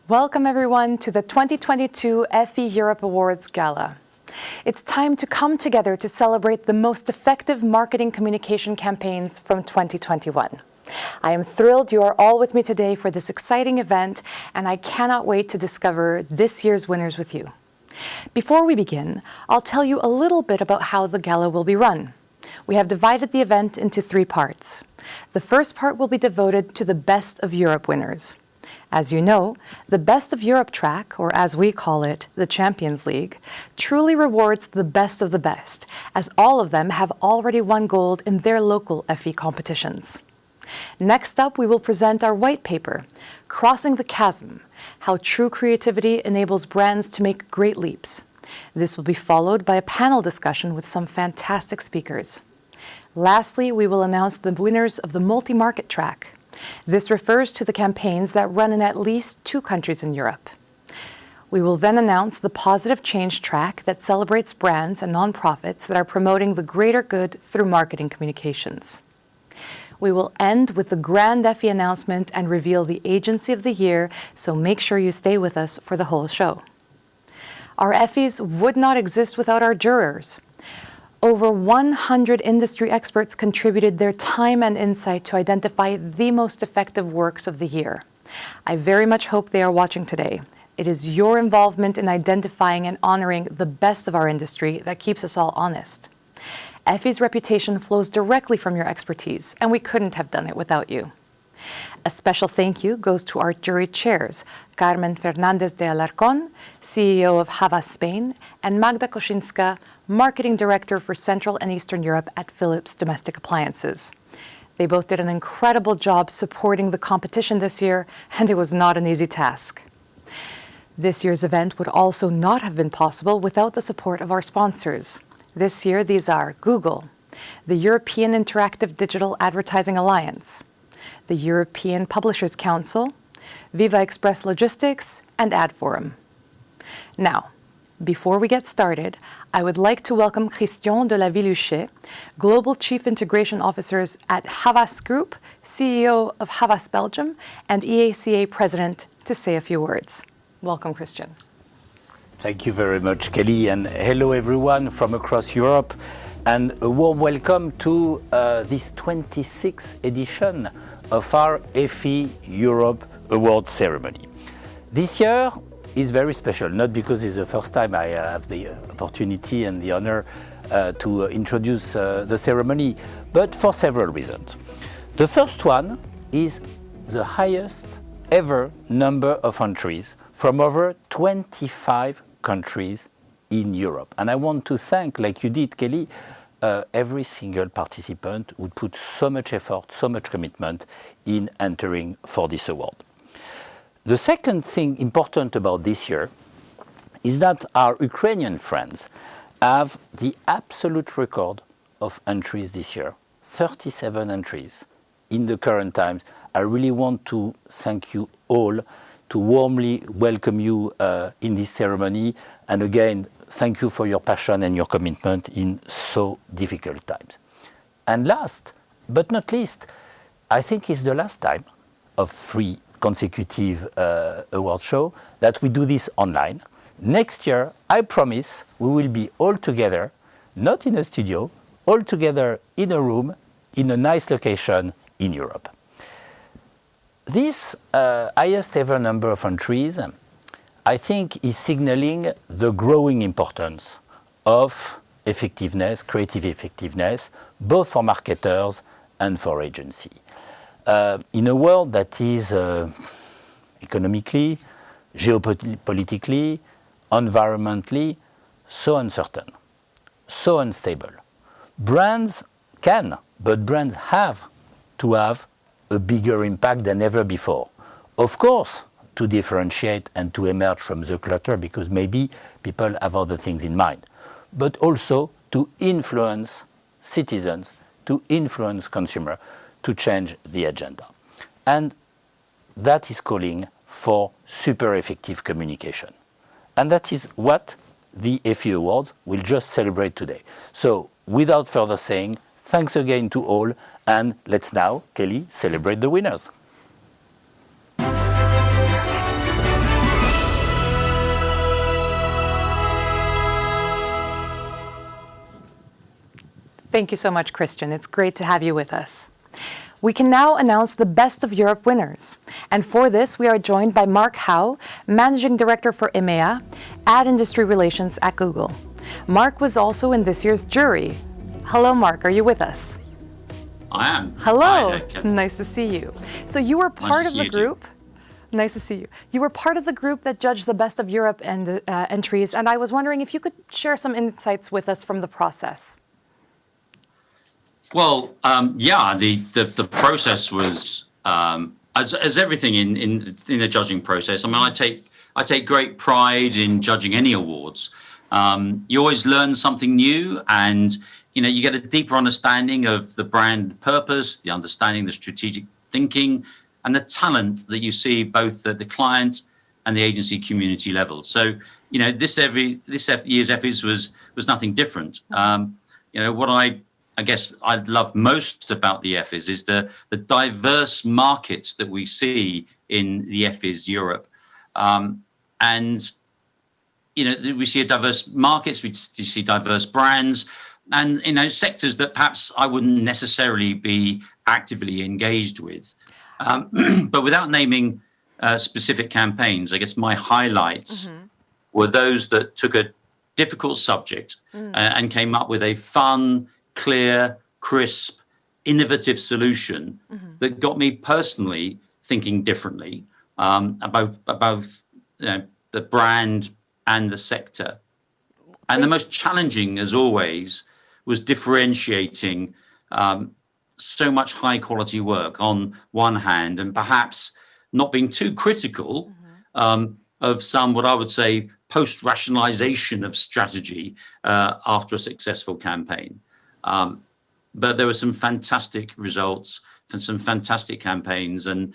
Welcome everyone to the 2022 Effie Europe Awards Gala. It's time to come together to celebrate the most effective marketing communication campaigns from 2021. I am thrilled you are all with me today for this exciting event, and I cannot wait to discover this year's winners with you. Before we begin, I'll tell you a little bit about how the gala will be run. We have divided the event into 3 parts. The first part will be devoted to the Best of Europe winners. As you know, the Best of Europe track, or as we call it, the Champions League, truly rewards the best of the best, as all of them have already won gold in their local Effie competitions. Next up, we will present our white paper, Crossing the Chasm, How True Creativity Enables Brands to Make Great Leaps. This will be followed by a panel discussion with some fantastic speakers. Lastly, we will announce the winners of the multi-market track. This refers to the campaigns that run in at least 2 countries in Europe. We will then announce the Positive Change track that celebrates brands and nonprofits that are promoting the greater good through marketing communications. We will end with the Grand Effie announcement and reveal the Agency of the Year, so make sure you stay with us for the whole show. Our Effies would not exist without our jurors. Over 100 industry experts contributed their time and insight to identify the most effective works of the year. I very much hope they are watching today. It is your involvement in identifying and honoring the best of our industry that keeps us all honest. Effie's reputation flows directly from your expertise, and we couldn't have done it without you. A special thank you goes to our jury chairs, Carmen Fernandez de Alarcón, CEO of Havas Spain, and Magda Koszynska, Marketing Director for Central and Eastern Europe at Philips Domestic Appliances. They both did an incredible job supporting the competition this year, and it was not an easy task. This year's event would also not have been possible without the support of our sponsors. This year, these are Google, the European Interactive Digital Advertising Alliance, the European Publishers Council, Viva Express Logistics, and AdForum. Now, before we get started, I would like to welcome Christian de la Villuchet, Global Chief Integration Officers at Havas Group, CEO of Havas Belgium, and EACA President, to say a few words. Welcome, Christian. Thank you very much, Kelly, and hello everyone from across Europe, and a warm welcome to this 26th edition of our Effie Europe Award ceremony. This year is very special, not because it's the first time I have the opportunity and the honor to introduce the ceremony, but for several reasons. The first one is the highest ever number of entries from over 25 countries in Europe. And I want to thank, like you did, Kelly, every single participant who put so much effort, so much commitment in entering for this award. The second thing important about this year is that our Ukrainian friends have the absolute record of entries this year, 37 entries in the current times. I really want to thank you all, to warmly welcome you in this ceremony, and again, thank you for your passion and your commitment in so difficult times. And last but not least, I think it's the last time of 3 consecutive award show that we do this online. Next year, I promise we will be all together, not in a studio, all together in a room, in a nice location in Europe. This highest ever number of entries, I think, is signaling the growing importance of effectiveness, creative effectiveness, both for marketers and for agency. In a world that is economically, geopolitically, environmentally so uncertain, so unstable, brands can, but brands have to have a bigger impact than ever before. Of course, to differentiate and to emerge from the clutter, because maybe people have other things in mind, but also to influence citizens, to influence consumers, to change the agenda. And that is calling for super effective communication. And that is what the Effie Awards will just celebrate today. So without further saying, thanks again to all, and let's now, Kelly, celebrate the winners. Perfect. Thank you so much, Christian. It's great to have you with us. We can now announce the Best of Europe winners. And for this, we are joined by Mark Howe, Managing Director for EMEA, Ad Industry Relations at Google. Mark was also in this year's jury. Hello, Mark. Are you with us? I am. Hello. Hi, nice to see you. So you were part of the group. Nice to see you. You were part of the group that judged the Best of Europe entries, and I was wondering if you could share some insights with us from the process. Well, the process was as everything in the judging process. I mean, I take great pride in judging any awards. You always learn something new, and you get a deeper understanding of the brand purpose, the understanding, the strategic thinking, and the talent that you see both at the client and the agency community level. So, this year's Effies was nothing different. What I guess I love most about the Effies is the diverse markets that we see in the Effies Europe. We see diverse markets, we see diverse brands, and sectors that perhaps I wouldn't necessarily be actively engaged with. But without naming specific campaigns, I guess my highlights were those that took a difficult subject and came up with a fun, clear, crisp, innovative solution that got me personally thinking differently about the brand and the sector. And the most challenging, as always, was differentiating so much high quality work on one hand, and perhaps not being too critical of some, what I would say, post rationalization of strategy after a successful campaign. But there were some fantastic results and some fantastic campaigns, and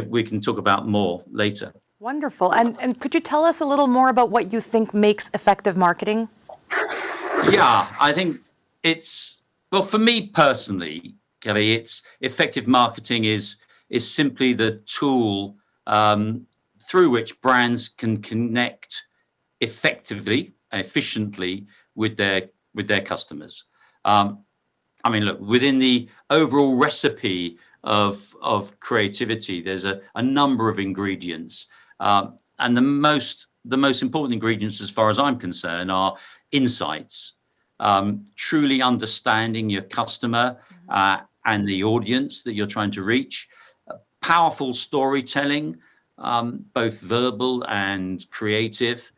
we can talk about more later. Wonderful. And could you tell us a little more about what you think makes effective marketing? Yeah, I think well, for me personally, Kelly, it's effective marketing is simply the tool through which brands can connect effectively, efficiently with their customers. I mean, look, within the overall recipe of creativity, there's a number of ingredients, and the most important ingredients, as far as I'm concerned, are insights, truly understanding your customer and the audience that you're trying to reach, powerful storytelling, both verbal and creative,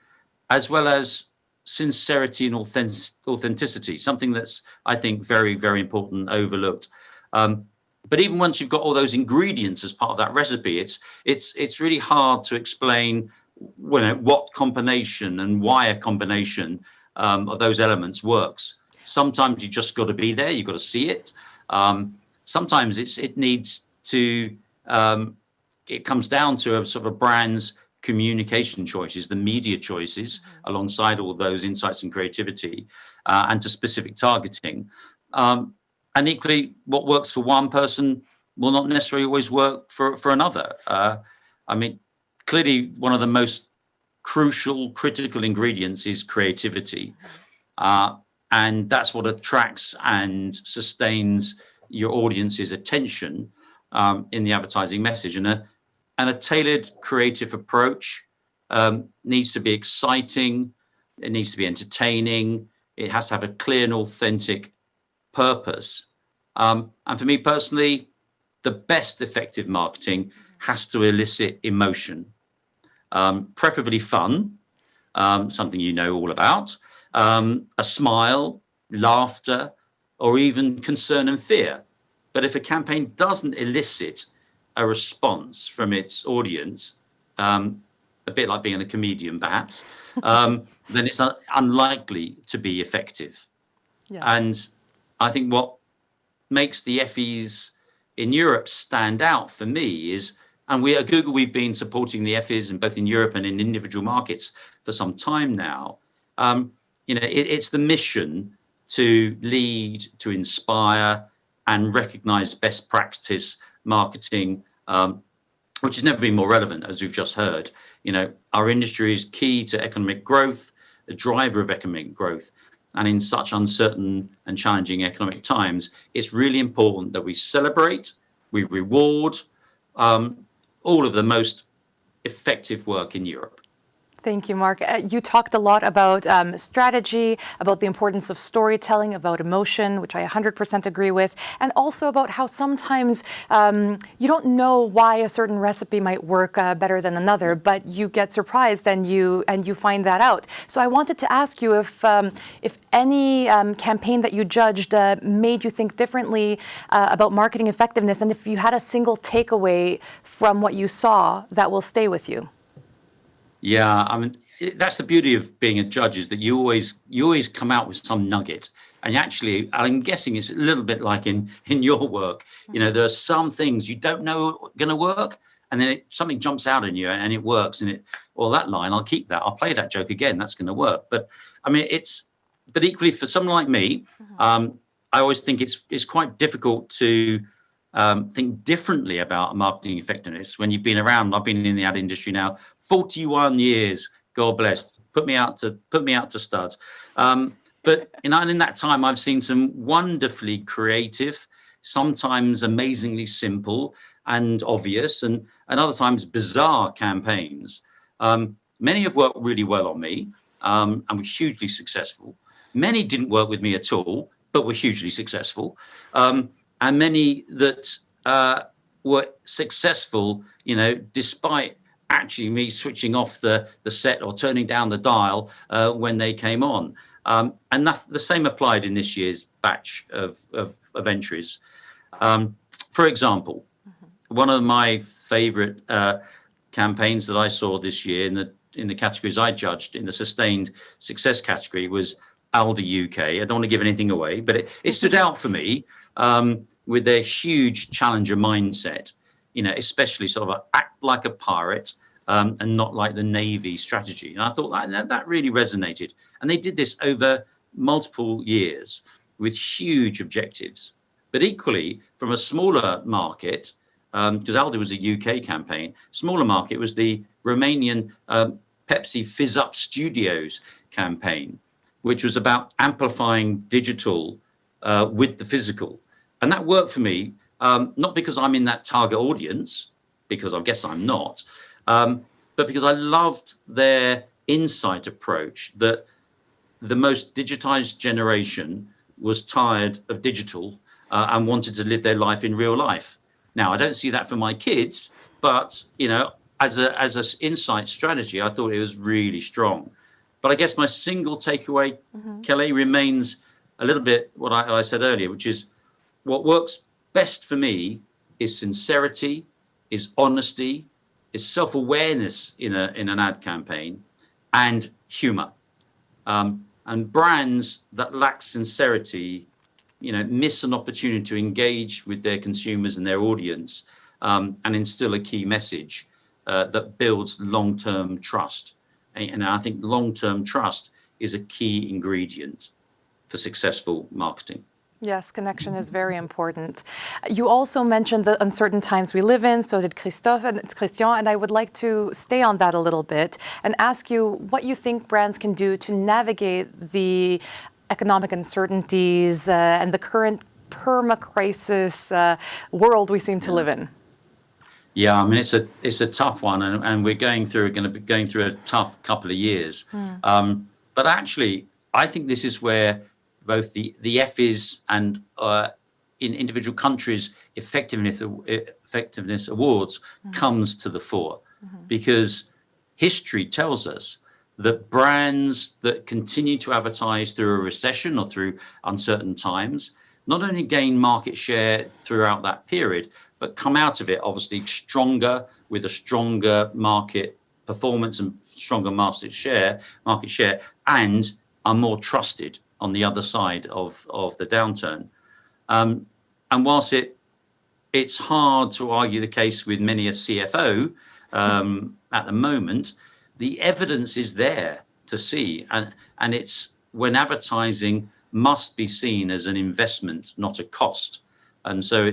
as well as sincerity and authenticity, something that's, I think, very, very important, overlooked. But even once you've got all those ingredients as part of that recipe, it's really hard to explain what combination and why a combination of those elements works. Sometimes you just got to be there, you've got to see it. Sometimes it needs to, it comes down to a sort of a brand's communication choices, the media choices, alongside all those insights and creativity, and to specific targeting. And equally, what works for one person will not necessarily always work for another. I mean, clearly, one of the most crucial, critical ingredients is creativity. And that's what attracts and sustains your audience's attention in the advertising message. And a tailored creative approach needs to be exciting, it needs to be entertaining, it has to have a clear and authentic purpose. And for me personally, the best effective marketing has to elicit emotion, preferably fun, something you know all about, a smile, laughter, or even concern and fear. But if a campaign doesn't elicit a response from its audience, a bit like being a comedian perhaps, then it's unlikely to be effective. Yes. And I think what makes the Effies in Europe stand out for me is, and we at Google, we've been supporting the Effies in both in Europe and in individual markets for some time now. It's the mission to lead, to inspire, and recognize best practice marketing, which has never been more relevant, as we've just heard. Our industry is key to economic growth, a driver of economic growth. and in such uncertain and challenging economic times, it's really important that we celebrate, we reward all of the most effective work in Europe. Thank you, Mark. You talked a lot about strategy, about the importance of storytelling, about emotion, which I 100% agree with, and also about how sometimes you don't know why a certain recipe might work better than another, but you get surprised and you find that out. So I wanted to ask you if any campaign that you judged made you think differently about marketing effectiveness, and if you had a single takeaway from what you saw that will stay with you. Yeah, I mean, that's the beauty of being a judge, is that you always come out with some nugget. And actually, I'm guessing it's a little bit like in your work. You know, there are some things you don't know are going to work, and then something jumps out in you and it works. And that line, I'll keep that. I'll play that joke again. That's going to work. But I mean, but equally for someone like me, I always think it's quite difficult to think differently about marketing effectiveness when you've been around. I've been in the ad industry now 41 years. God bless. Put me out to studs. But in that time, I've seen some wonderfully creative, sometimes amazingly simple and obvious, and other times bizarre campaigns. Many have worked really well on me, and were hugely successful. Many didn't work with me at all, but were hugely successful. And many that were successful, despite actually me switching off the set or turning down the dial when they came on. And the same applied in this year's batch of entries. For example, one of my favorite campaigns that I saw this year in the categories I judged, in the sustained success category, was Aldi UK. I don't want to give anything away, but it stood out for me with their huge challenger mindset, especially sort of act like a pirate and not like the Navy strategy. And I thought that really resonated. And they did this over multiple years with huge objectives. But equally, from a smaller market, because Aldi was a UK campaign, smaller market was the Romanian Pepsi Fizz Up Studios campaign, which was about amplifying digital with the physical. And that worked for me, not because I'm in that target audience, because I guess I'm not, but because I loved their insight approach that the most digitized generation was tired of digital and wanted to live their life in real life. Now, I don't see that for my kids, but, as an insight strategy, I thought it was really strong. But I guess my single takeaway, Kelly, remains a little bit what I said earlier, which is what works best for me is sincerity, is honesty, is self-awareness in an ad campaign, and humor. And brands that lack sincerity, miss an opportunity to engage with their consumers and their audience and instill a key message that builds long-term trust. And I think long-term trust is a key ingredient for successful marketing. Yes, connection is very important. You also mentioned the uncertain times we live in, so did Christian, and I would like to stay on that a little bit and ask you what you think brands can do to navigate the economic uncertainties and the current perma-crisis world we seem to live in. Yeah, I mean, it's a tough one, and we're going to be going through a tough couple of years. But actually, I think this is where both the Effies and in individual countries effectiveness awards comes to the fore, because history tells us that brands that continue to advertise through a recession or through uncertain times not only gain market share throughout that period, but come out of it obviously stronger, with a stronger market performance and stronger market share, and are more trusted on the other side of the downturn. And whilst it's hard to argue the case with many a CFO at the moment, the evidence is there to see, and it's when advertising must be seen as an investment, not a cost. And so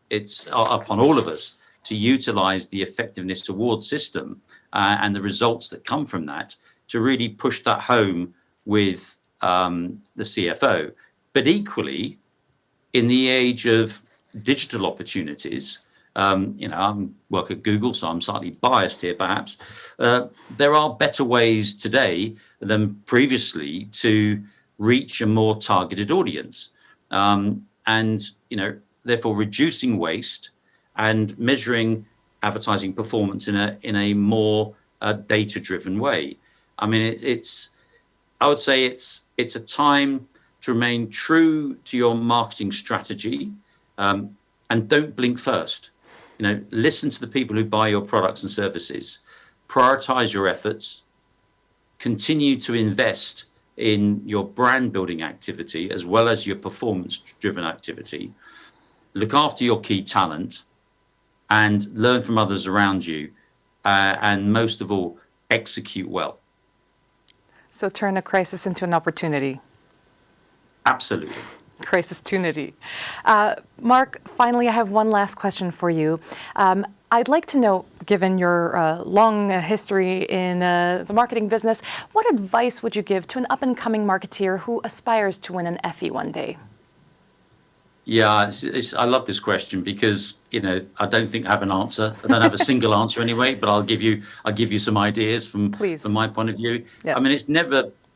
it's upon all of us to utilize the effectiveness award system and the results that come from that to really push that home with the CFO. But equally, in the age of digital opportunities, I work at Google, so I'm slightly biased here, perhaps. There are better ways today than previously to reach a more targeted audience, and therefore reducing waste and measuring advertising performance in a more data-driven way. I mean, I would say it's a time to remain true to your marketing strategy, and don't blink first. Listen to the people who buy your products and services, prioritize your efforts, continue to invest in your brand building activity as well as your performance driven activity, look after your key talent, and learn from others around you, and most of all, execute well. So turn a crisis into an opportunity. Absolutely. Crisis-tunity. Mark, finally, I have one last question for you. I'd like to know, given your long history in the marketing business, what advice would you give to an up-and-coming marketeer who aspires to win an Effie one day? Yeah, I love this question because I don't think I have an answer. I don't have a single answer anyway, but I'll give you some ideas from my point of view. Yes. I mean,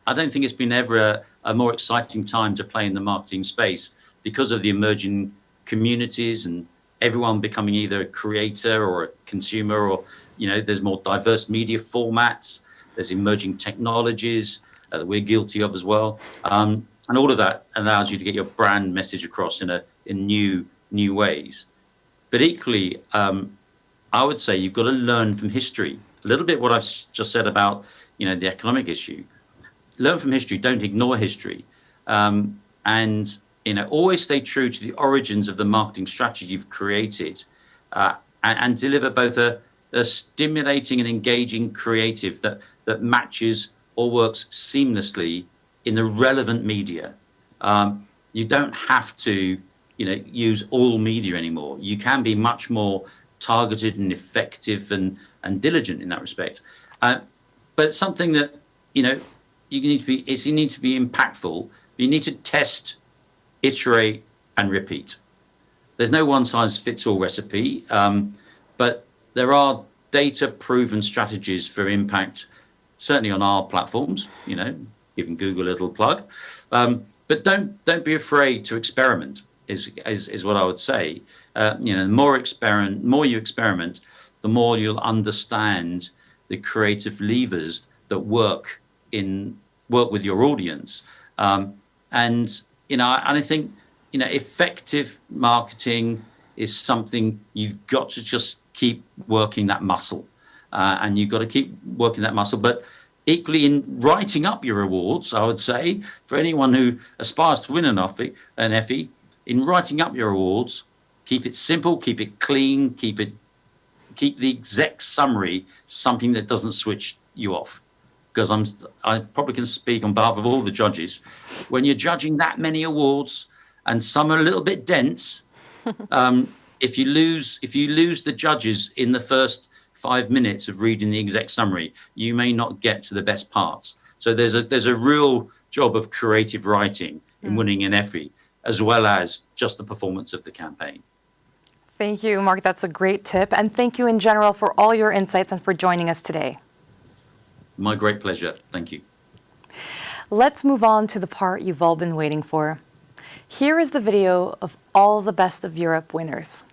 I don't think it's been ever a more exciting time to play in the marketing space because of the emerging communities and everyone becoming either a creator or a consumer, or there's more diverse media formats. There's emerging technologies that we're guilty of as well. And all of that allows you to get your brand message across in new ways. But equally, I would say you've got to learn from history. A little bit what I've just said about the economic issue. Learn from history. Don't ignore history, and always stay true to the origins of the marketing strategy you've created, and deliver both a stimulating and engaging creative that matches or works seamlessly in the relevant media. You don't have to, use all media anymore. You can be much more targeted and effective and diligent in that respect. But something that you need to be impactful. You need to test, iterate, and repeat. There's no one-size-fits-all recipe, but there are data-proven strategies for impact. Certainly on our platforms, giving Google a little plug, but don't be afraid to experiment. Is what I would say. The more you experiment, the more you'll understand the creative levers that work with your audience. And I think effective marketing is something you've got to just keep working that muscle, and you've got to keep working that muscle. But equally, in writing up your awards, I would say for anyone who aspires to win an Effie, in writing up your awards, keep it simple, keep it clean, keep the exec summary something that doesn't switch you off. Because I probably can speak on behalf of all the judges. When you're judging that many awards, and some are a little bit dense, if you lose the judges in the first 5 minutes of reading the exec summary, you may not get to the best parts. So there's a real job of creative writing in winning an Effie, as well as just the performance of the campaign. Thank you, Mark. That's a great tip. And thank you in general for all your insights and for joining us today. My great pleasure. Thank you. Let's move on to the part you've all been waiting for. Here is the video of all the Best of Europe winners.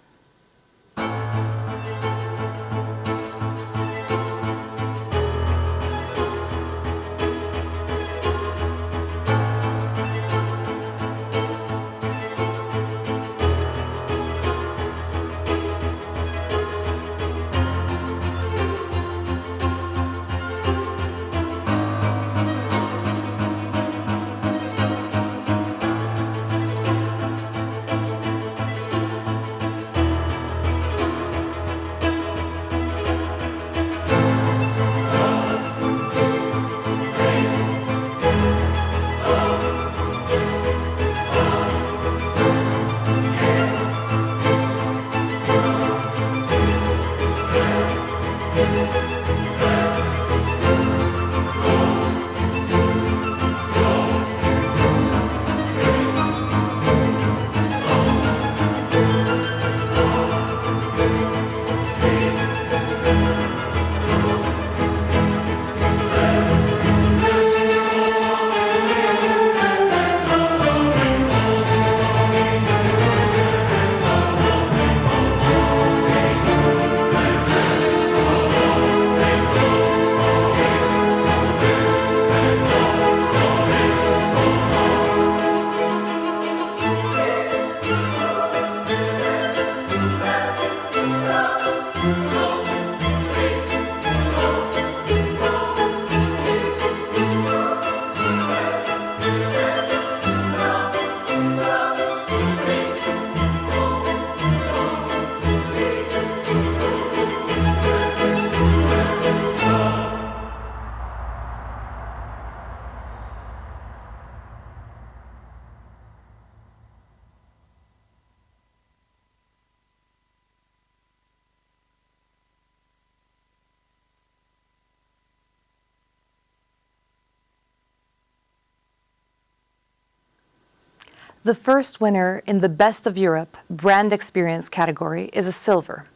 The first winner in the Best of Europe Brand Experience category is a silver.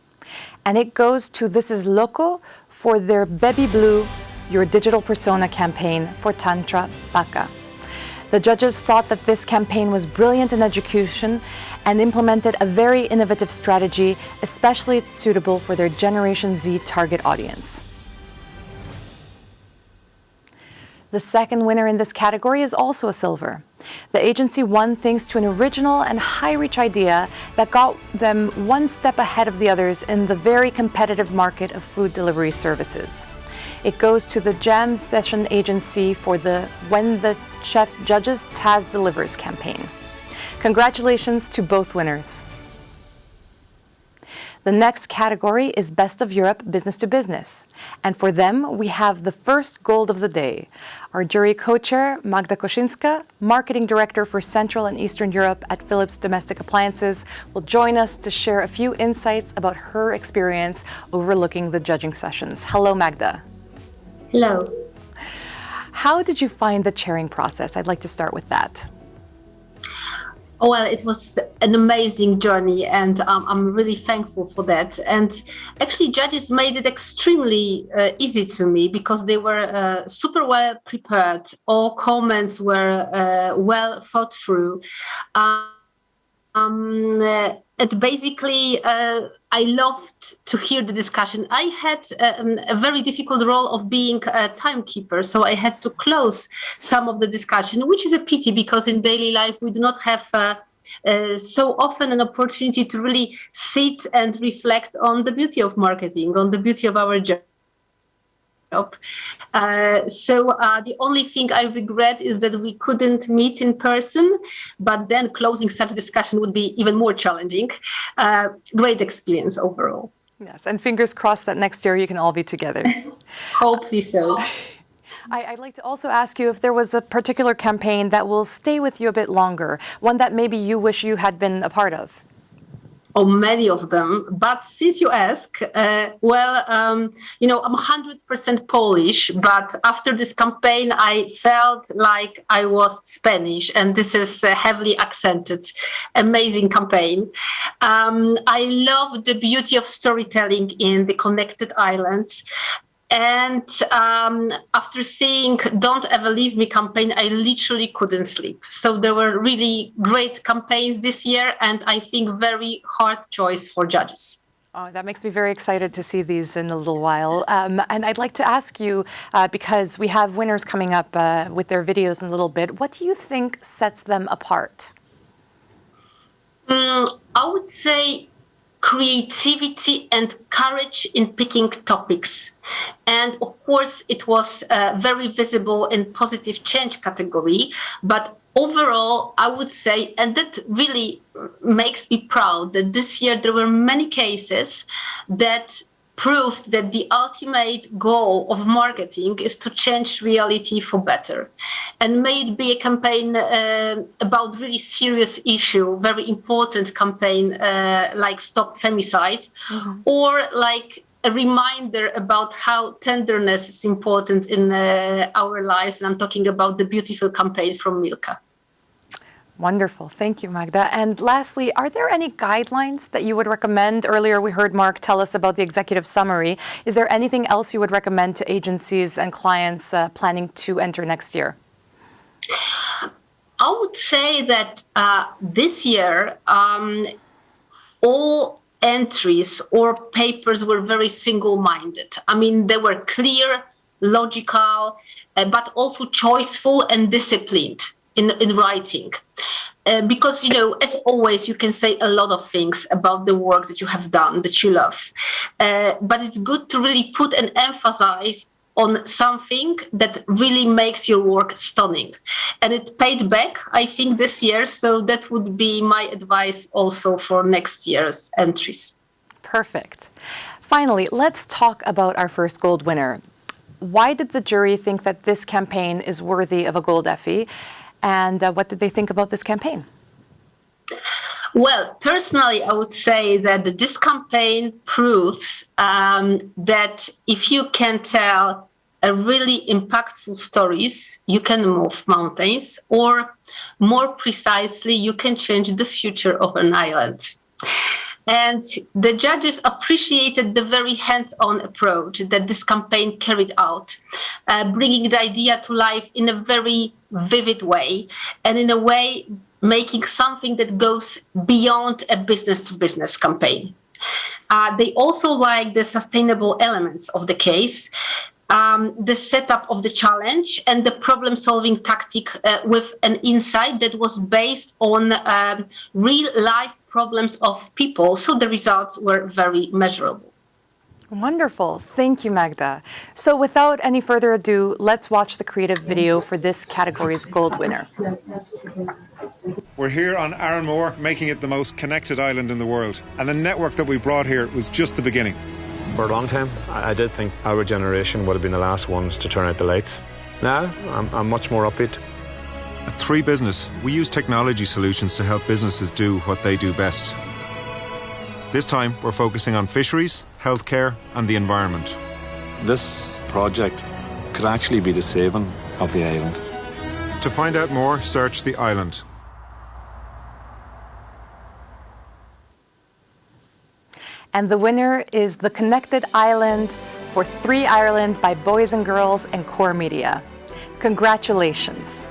And it goes to This Is Loco for their Baby Blue, Your Digital Persona campaign for Tantra Baka. The judges thought that this campaign was brilliant in execution and implemented a very innovative strategy, especially suitable for their Generation Z target audience. The second winner in this category is also a silver. The agency won thanks to an original and high-reach idea that got them one step ahead of the others in the very competitive market of food delivery services. It goes to the Jam Session Agency for the When the Chef Judges, Taz Delivers campaign. Congratulations to both winners. The next category is Best of Europe Business to Business. And for them, we have the first gold of the day. Our jury co-chair, Magda Koszynska, Marketing Director for Central and Eastern Europe at Philips Domestic Appliances, will join us to share a few insights about her experience overlooking the judging sessions. Hello, Magda. Hello. How did you find the chairing process? I'd like to start with that. Oh, well, it was an amazing journey, and I'm really thankful for that. And actually, judges made it extremely easy to me because they were super well prepared. All comments were well thought through. And basically, I loved to hear the discussion. I had a very difficult role of being a timekeeper, so I had to close some of the discussion, which is a pity because in daily life we do not have so often an opportunity to really sit and reflect on the beauty of marketing, on the beauty of our job. The only thing I regret is that we couldn't meet in person, but then closing such a discussion would be even more challenging. Great experience overall. Yes, and fingers crossed that next year you can all be together. Hopefully so. I'd like to also ask you if there was a particular campaign that will stay with you a bit longer, one that maybe you wish you had been a part of. Oh, many of them. But since you ask, I'm 100% Polish, but after this campaign, I felt like I was Spanish, and this is a heavily accented, amazing campaign. I love the beauty of storytelling in the Connected Islands. And after seeing Don't Ever Leave Me campaign, I literally couldn't sleep. So there were really great campaigns this year, and I think very hard choice for judges. Oh, that makes me very excited to see these in a little while. And I'd like to ask you, because we have winners coming up with their videos in a little bit, what do you think sets them apart? I would say creativity and courage in picking topics. And of course, it was very visible in positive change category. But overall, I would say, and that really makes me proud, that this year there were many cases that proved that the ultimate goal of marketing is to change reality for better. And may it be a campaign about really serious issue, very important campaign like Stop Femicide, or like a reminder about how tenderness is important in our lives. And I'm talking about the beautiful campaign from Milka. Wonderful. Thank you, Magda. And lastly, are there any guidelines that you would recommend? Earlier, we heard Mark tell us about the executive summary. Is there anything else you would recommend to agencies and clients planning to enter next year? I would say that this year, all entries or papers were very single-minded. I mean, they were clear, logical, but also choiceful and disciplined in writing. Because, as always, you can say a lot of things about the work that you have done, that you love. But it's good to really put an emphasis on something that really makes your work stunning. And it paid back, I think, this year. So that would be my advice also for next year's entries. Perfect. Finally, let's talk about our first gold winner. Why did the jury think that this campaign is worthy of a gold Effie? And what did they think about this campaign? Well, personally, I would say that this campaign proves that if you can tell really impactful stories, you can move mountains, or more precisely, you can change the future of an island. And the judges appreciated the very hands-on approach that this campaign carried out, bringing the idea to life in a very vivid way, and in a way making something that goes beyond a business-to-business campaign. They also like the sustainable elements of the case, the setup of the challenge and the problem-solving tactic with an insight that was based on real-life problems of people. So the results were very measurable. Wonderful. Thank you, Magda. So without any further ado, let's watch the creative video for this category's gold winner. We're here on Arranmore, making it the most connected island in the world. And the network that we brought here was just the beginning. For a long time, I did think our generation would have been the last ones to turn out the lights. Now, I'm much more upbeat. At 3 Business, we use technology solutions to help businesses do what they do best. This time, we're focusing on fisheries, healthcare, and the environment. This project could actually be the saving of the island. To find out more, search the island. And the winner is The Connected Island for 3 Ireland by Boys and Girls and Core Media. Congratulations.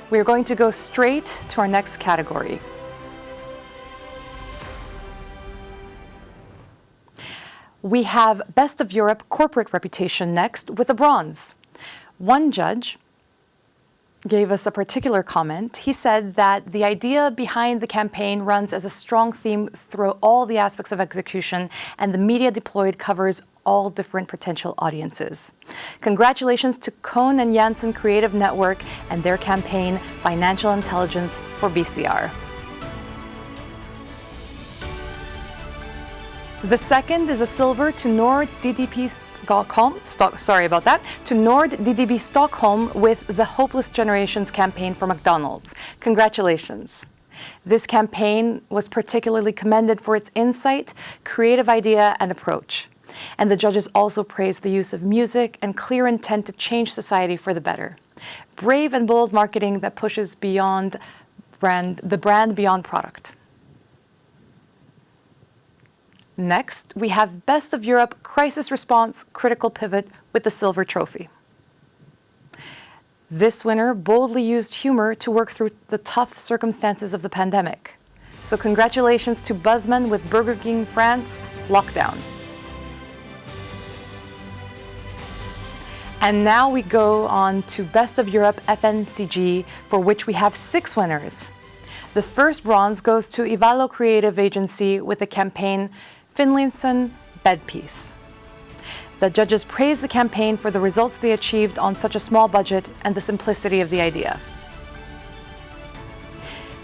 We're going to go straight to our next category. We have Best of Europe Corporate Reputation next with a bronze. One judge gave us a particular comment. He said that the idea behind the campaign runs as a strong theme through all the aspects of execution, and the media deployed covers all different potential audiences. Congratulations to Cohn and Janssen Creative Network and their campaign Financial Intelligence for BCR. The second is a silver to NordDDB Stockholm with the Hopeless Generations campaign for McDonald's. Congratulations. This campaign was particularly commended for its insight, creative idea, and approach. And the judges also praised the use of music and clear intent to change society for the better. Brave and bold marketing that pushes beyond the brand beyond product. Next, we have Best of Europe Crisis Response Critical Pivot with the Silver Trophy. This winner boldly used humor to work through the tough circumstances of the pandemic. So congratulations to Buzzman with Burger King France Lockdown. And now we go on to Best of Europe FMCG, for which we have 6 winners. The first bronze goes to Ivalo Creative Agency with the campaign Finlinson Bedpiece. The judges praised the campaign for the results they achieved on such a small budget and the simplicity of the idea.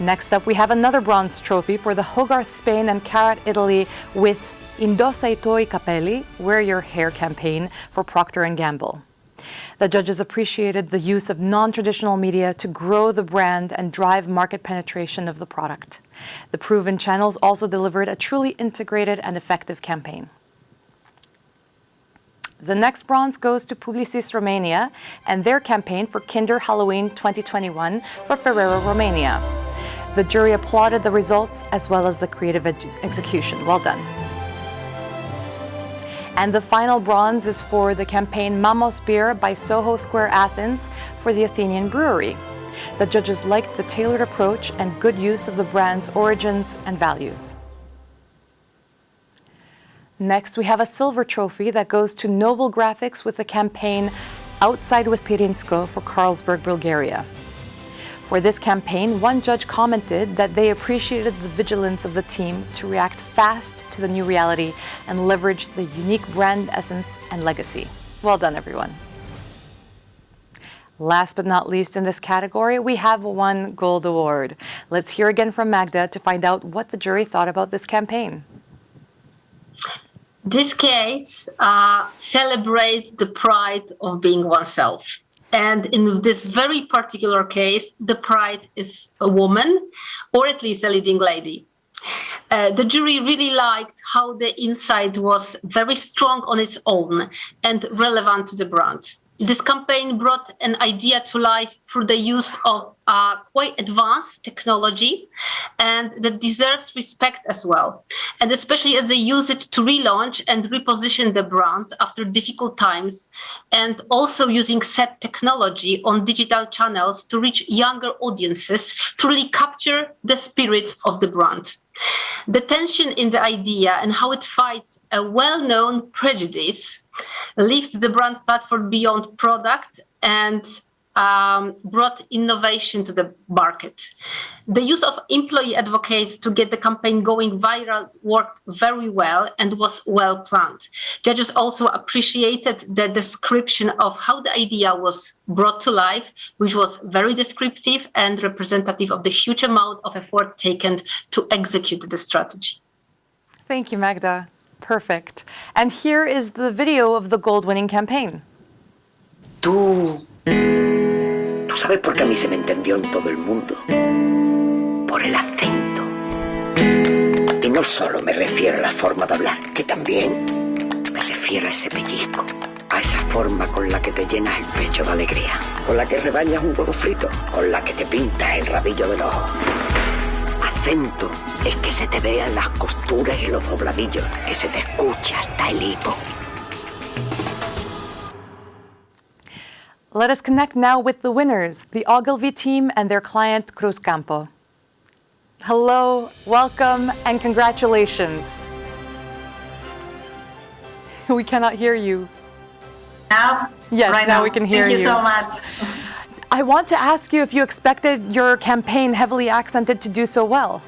Next up, we have another bronze trophy for the Hogarth Spain and Carat Italy with Indossa I tuoi capelli, Wear Your Hair campaign for Procter & Gamble. The judges appreciated the use of non-traditional media to grow the brand and drive market penetration of the product. The proven channels also delivered a truly integrated and effective campaign. The next bronze goes to Publicis Romania and their campaign for Kinder Halloween 2021 for Ferrero Romania. The jury applauded the results as well as the creative execution. Well done. And the final bronze is for the campaign Mamos Beer by Soho Square Athens for the Athenian Brewery. The judges liked the tailored approach and good use of the brand's origins and values. Next, we have a silver trophy that goes to Noble Graphics with the campaign Outside with Pirinsko for Carlsberg, Bulgaria. For this campaign, one judge commented that they appreciated the vigilance of the team to react fast to the new reality and leverage the unique brand essence and legacy. Well done, everyone. Last but not least in this category, we have one gold award. Let's hear again from Magda to find out what the jury thought about this campaign. This case celebrates the pride of being oneself. And in this very particular case, the pride is a woman, or at least a leading lady. The jury really liked how the insight was very strong on its own and relevant to the brand. This campaign brought an idea to life through the use of quite advanced technology, and that deserves respect as well. And especially as they use it to relaunch and reposition the brand after difficult times, and also using set technology on digital channels to reach younger audiences to really capture the spirit of the brand. The tension in the idea and how it fights a well-known prejudice lifts the brand platform beyond product and brought innovation to the market. The use of employee advocates to get the campaign going viral worked very well and was well planned. Judges also appreciated the description of how the idea was brought to life, which was very descriptive and representative of the huge amount of effort taken to execute the strategy. Thank you, Magda. Perfect. And here is the video of the gold-winning campaign. Tú sabes por qué a mí se me entendió en todo el mundo. Por el acento. Y no solo me refiero a la forma de hablar, que también me refiero a ese pellizco, a esa forma con la que te llenas el pecho de alegría, con la que rebañas un huevo frito, con la que te pintas el rabillo del ojo. Acento es que se te vean las costuras y los dobladillos, que se te escucha hasta el hipo. Let us connect now with the winners, the Ogilvy team and their client, Cruzcampo. Hello, welcome, and congratulations. We cannot hear you. Now? Yes, right now we can hear you. Thank you so much. I want to ask you if you expected your campaign, heavily accented, to do so well.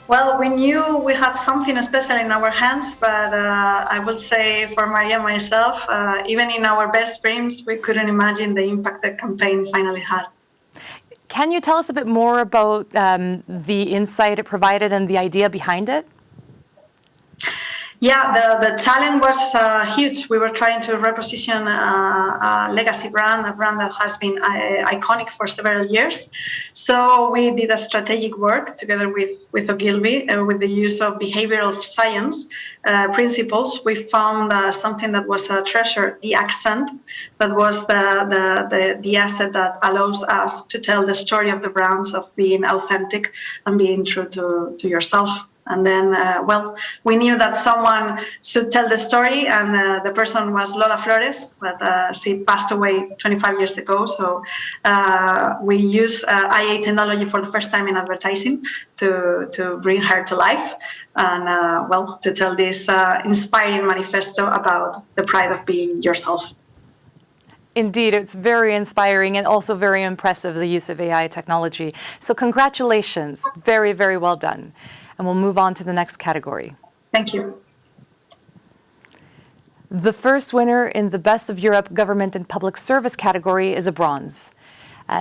Well, we knew we had something special in our hands, but I will say for Maria and myself, even in our best dreams, we couldn't imagine the impact the campaign finally had. Can you tell us a bit more about the insight it provided and the idea behind it? Yeah, the challenge was huge. We were trying to reposition a legacy brand, a brand that has been iconic for several years. So we did a strategic work together with Ogilvy with the use of behavioral science principles. We found something that was a treasure, the accent, that was the asset that allows us to tell the story of the brands, of being authentic and being true to yourself. And then, well, we knew that someone should tell the story, and the person was Lola Flores, but she passed away 25 years ago. So we use IA technology for the first time in advertising to bring her to life and, well, to tell this inspiring manifesto about the pride of being yourself. Indeed, it's very inspiring and also very impressive, the use of AI technology. So congratulations. Very, very well done. And we'll move on to the next category. Thank you. The first winner in the Best of Europe Government and Public Service category is a bronze.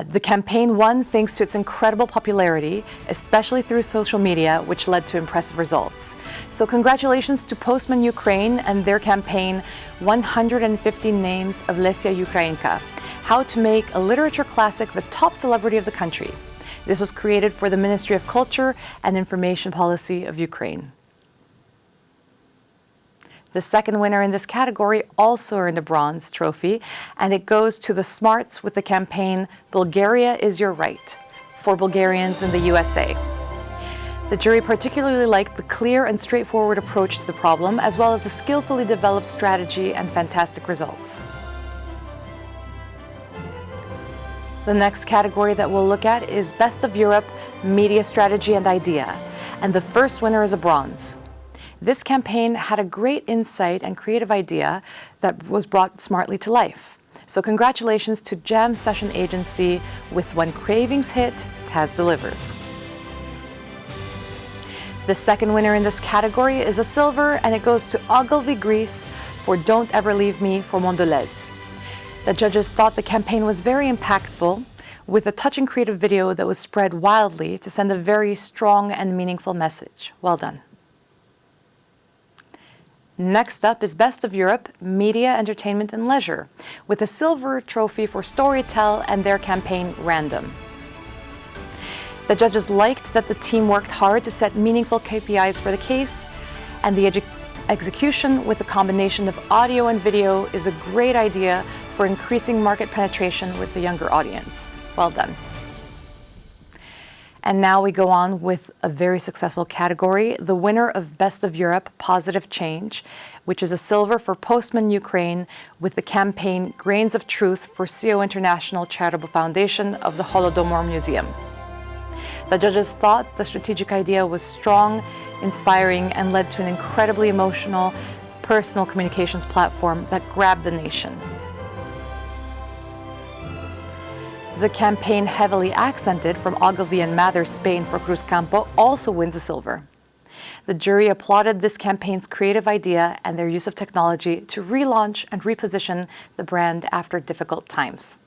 The campaign won thanks to its incredible popularity, especially through social media, which led to impressive results. So congratulations to Postman Ukraine and their campaign 150 Names of Lesia Ukrainka, how to make a literature classic the top celebrity of the country. This was created for the Ministry of Culture and Information Policy of Ukraine. The second winner in this category also earned a bronze trophy, and it goes to the Smarts with the campaign Bulgaria is Your Right for Bulgarians in the USA. The jury particularly liked the clear and straightforward approach to the problem, as well as the skillfully developed strategy and fantastic results. The next category that we'll look at is Best of Europe Media Strategy and Idea, and the first winner is a bronze. This campaign had a great insight and creative idea that was brought smartly to life. So congratulations to Jam Session Agency with When Cravings Hit, Taz Delivers. The second winner in this category is a silver, and it goes to Ogilvy Greece for Don't Ever Leave Me for Mondelez. The judges thought the campaign was very impactful, with a touching creative video that was spread wildly to send a very strong and meaningful message. Well done. Next up is Best of Europe Media, Entertainment and Leisure, with a silver trophy for Storytel and their campaign Random. The judges liked that the team worked hard to set meaningful KPIs for the case, and the execution with a combination of audio and video is a great idea for increasing market penetration with the younger audience. Well done. And now we go on with a very successful category, the winner of Best of Europe Positive Change, which is a silver for Postman Ukraine with the campaign Grains of Truth for CO International Charitable Foundation of the Holodomor Museum. The judges thought the strategic idea was strong, inspiring, and led to an incredibly emotional, personal communications platform that grabbed the nation. The campaign heavily accented from Ogilvy and Mather Spain for Cruzcampo also wins a silver. The jury applauded this campaign's creative idea and their use of technology to relaunch and reposition the brand after difficult times.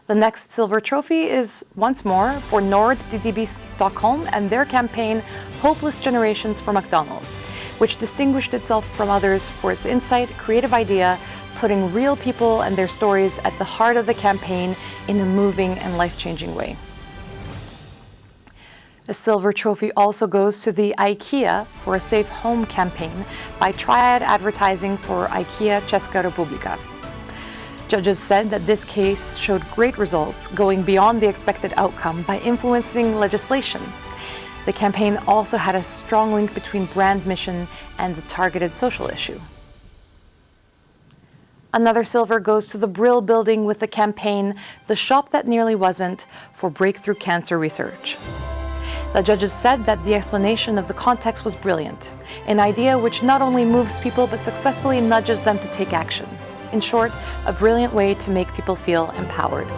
The next silver trophy is once more for Nord DDB Stockholm and their campaign Hopeless Generations for McDonald's, which distinguished itself from others for its insight, creative idea, putting real people and their stories at the heart of the campaign in a moving and life-changing way. The silver trophy also goes to the IKEA for a Safe Home campaign by Triad Advertising for IKEA Česká republika. Judges said that this case showed great results, going beyond the expected outcome by influencing legislation. The campaign also had a strong link between brand mission and the targeted social issue. Another silver goes to the Brill Building with the campaign The Shop That Nearly Wasn't for breakthrough cancer research. The judges said that the explanation of the context was brilliant, an idea which not only moves people but successfully nudges them to take action. In short, a brilliant way to make people feel empowered.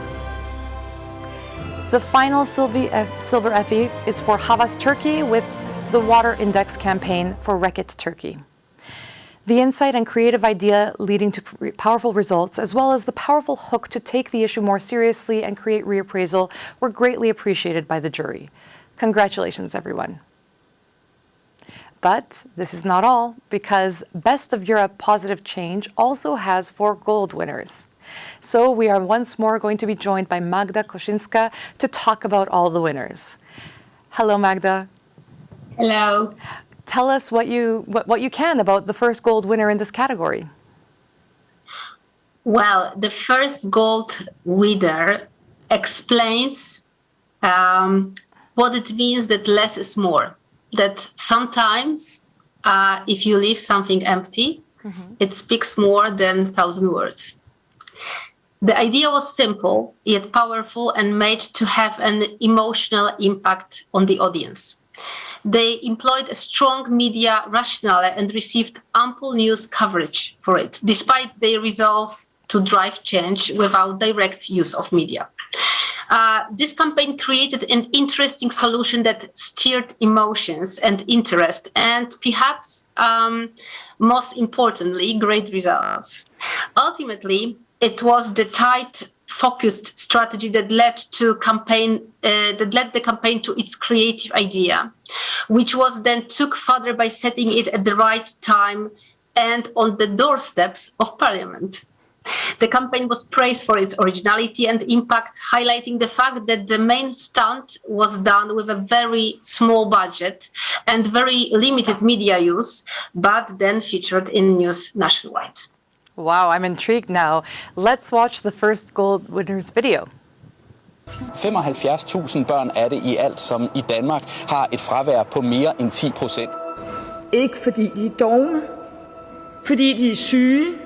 The final silver Effie is for Havas Turkey with the Water Index campaign for Reckitt Turkey. The insight and creative idea leading to powerful results, as well as the powerful hook to take the issue more seriously and create reappraisal, were greatly appreciated by the jury. Congratulations, everyone. But this is not all, because Best of Europe Positive Change also has 4 gold winners. So we are once more going to be joined by Magda Koszynska to talk about all the winners. Hello, Magda. Hello. Tell us what you can about the first gold winner in this category. Well, the first gold winner explains what it means that less is more. That sometimes if you leave something empty, it speaks more than 1,000 words. The idea was simple, yet powerful, and made to have an emotional impact on the audience. They employed a strong media rationale and received ample news coverage for it, despite their resolve to drive change without direct use of media. This campaign created an interesting solution that stirred emotions and interest, and perhaps most importantly, great results. Ultimately, it was the tight, focused strategy that led the campaign to its creative idea, which was then took further by setting it at the right time and on the doorsteps of Parliament. The campaign was praised for its originality and impact, highlighting the fact that the main stunt was done with a very small budget and very limited media use, but then featured in news nationwide. Wow, I'm intrigued now. Let's watch the first gold winner's video. 75.000 børn er det i alt, som i Danmark har et fravær på mere end 10%. Ikke fordi de er dovne, fordi de er syge,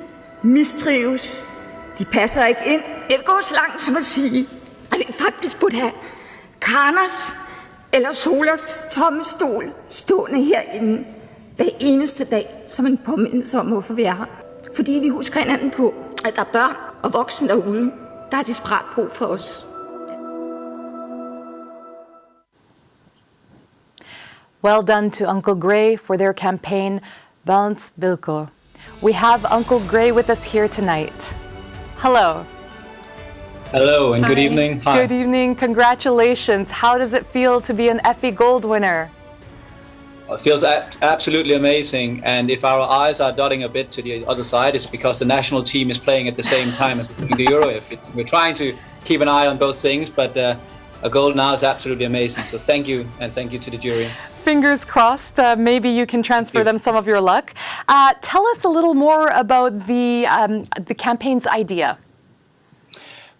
mistrives, de passer ikke ind. Jeg vil gå så langt som at sige, at vi faktisk burde have Karnas eller Solas tomme stol stående herinde hver eneste dag som en påmindelse om, hvorfor vi er her. Fordi vi husker hinanden på, at der er børn og voksne derude, der har desperat brug for os. Well done to Uncle Gray for their campaign, Balance Vilko. We have Uncle Gray with us here tonight. Hello. Hello and good evening. Hi. Good evening. Congratulations. How does it feel to be an Effie Gold winner? It feels absolutely amazing, and if our eyes are dotting a bit to the other side, it's because the national team is playing at the same time as the Euro. We're trying to keep an eye on both things, but a gold now is absolutely amazing. So thank you, and thank you to the jury. Fingers crossed, maybe you can transfer them some of your luck. Tell us a little more about the campaign's idea.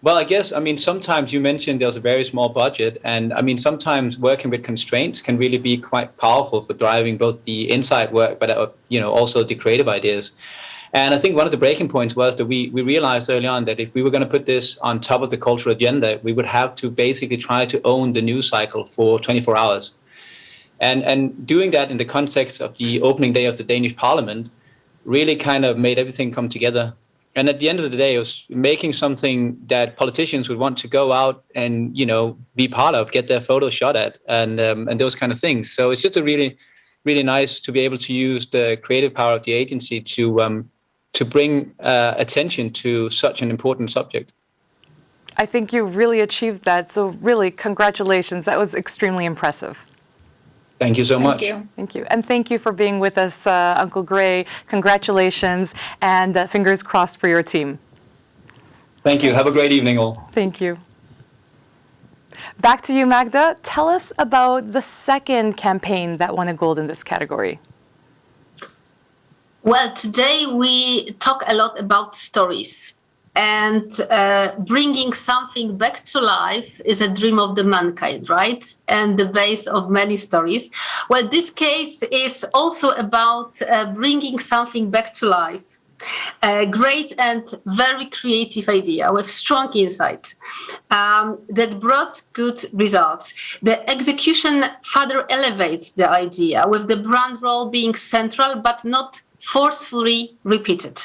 Well, I guess, sometimes you mentioned there's a very small budget, and sometimes working with constraints can really be quite powerful for driving both the inside work, but also the creative ideas. And I think one of the breaking points was that we realized early on that if we were going to put this on top of the cultural agenda, we would have to basically try to own the news cycle for 24 hours. And doing that in the context of the opening day of the Danish Parliament really kind of made everything come together. And at the end of the day, it was making something that politicians would want to go out and, be part of, get their photos shot at, and those kind of things. So it's just a really, really nice to be able to use the creative power of the agency to bring attention to such an important subject. I think you really achieved that. So really, congratulations. That was extremely impressive. Thank you so much. Thank you. And thank you for being with us, Uncle Gray. Congratulations, and fingers crossed for your team. Thank you. Have a great evening, all. Thank you. Back to you, Magda. Tell us about the second campaign that won a gold in this category. Well, today we talk a lot about stories. And bringing something back to life is a dream of the mankind, right? And the base of many stories. Well, this case is also about bringing something back to life. A great and very creative idea with strong insight that brought good results. The execution further elevates the idea, with the brand role being central but not forcefully repeated.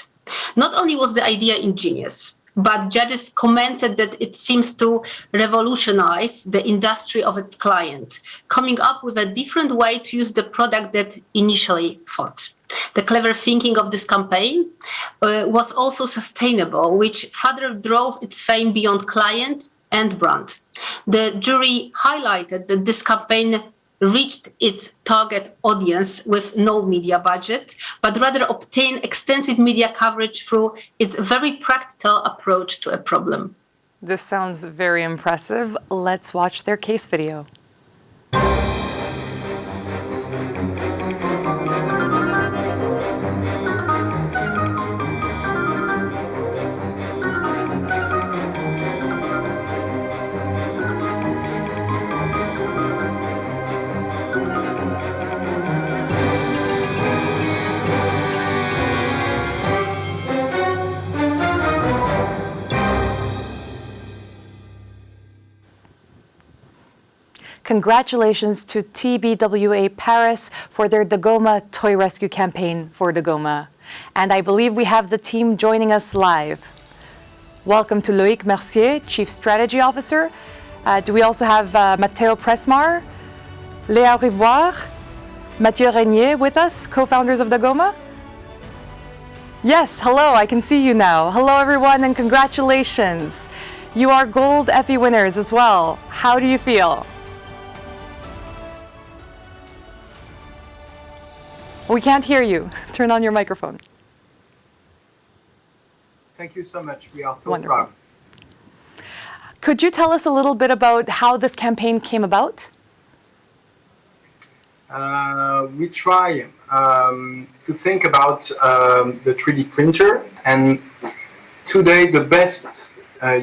Not only was the idea ingenious, but judges commented that it seems to revolutionize the industry of its client, coming up with a different way to use the product that initially thought. The clever thinking of this campaign was also sustainable, which further drove its fame beyond client and brand. The jury highlighted that this campaign reached its target audience with no media budget, but rather obtained extensive media coverage through its very practical approach to a problem. This sounds very impressive. Let's watch their case video. Congratulations to TBWA Paris for their Dagoma Toy Rescue campaign for Dagoma. And I believe we have the team joining us live. Welcome to Loïc Mercier, Chief Strategy Officer. Do we also have Matteo Presmar, Léa Rivoire, Mathieu Régnier with us, co-founders of Dagoma? Yes, hello, I can see you now. Hello everyone and congratulations. You are Gold Effie winners as well. How do you feel? We can't hear you. Turn on your microphone. Thank you so much. We are so Wonderful. proud. Could you tell us a little bit about how this campaign came about? We try to think about the 3D printer, and today the best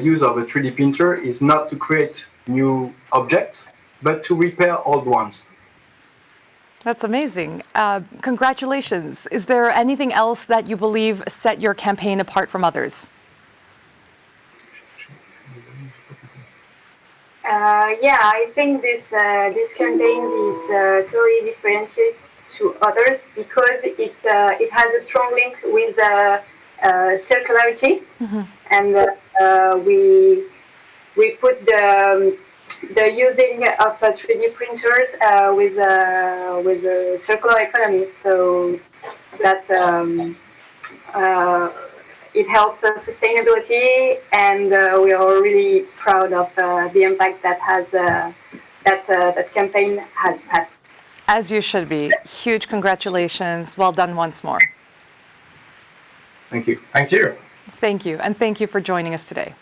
use of a 3D printer is not to create new objects, but to repair old ones. That's amazing. Congratulations. Is there anything else that you believe set your campaign apart from others? Yeah, I think this campaign is totally differentiated to others because it has a strong link with circularity, and we put the using of 3D printers with a circular economy, so that it helps sustainability, and we are really proud of the impact that has that campaign has had. As you should be. Huge congratulations. Well done once more. Thank you. Thank you. Thank you, and thank you for joining us today.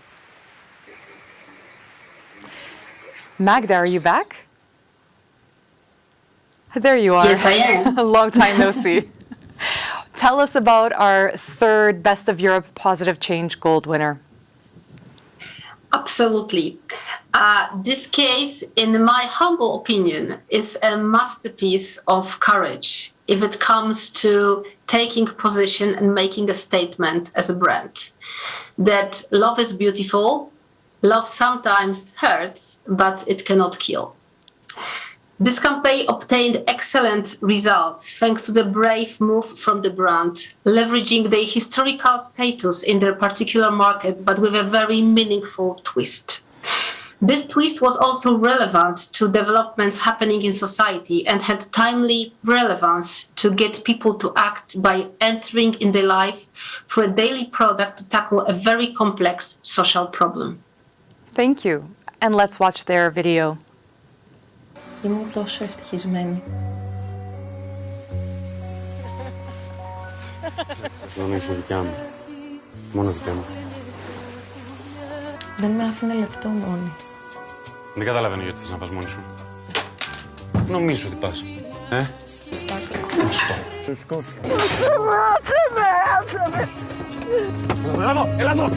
Magda, are you back? There you are. Yes, I am. A long time no see. Tell us about our third Best of Europe Positive Change Gold winner. Absolutely. This case, in my humble opinion, is a masterpiece of courage if it comes to taking position and making a statement as a brand. That love is beautiful, love sometimes hurts, but it cannot kill. This campaign obtained excellent results thanks to the brave move from the brand, leveraging their historical status in their particular market, but with a very meaningful twist. This twist was also relevant to developments happening in society and had timely relevance to get people to act by entering in their life through a daily product to tackle a very complex social problem. Thank you. And let's watch their video. Ήμουν τόσο ευτυχισμένη. Δεν είσαι δικιά μου. Μόνο δικιά μου. Δεν με άφηνε λεπτό μόνη. Δεν καταλαβαίνω γιατί θες να πας μόνη σου. Νομίζω ότι πας. Έλα εδώ, έλα εδώ.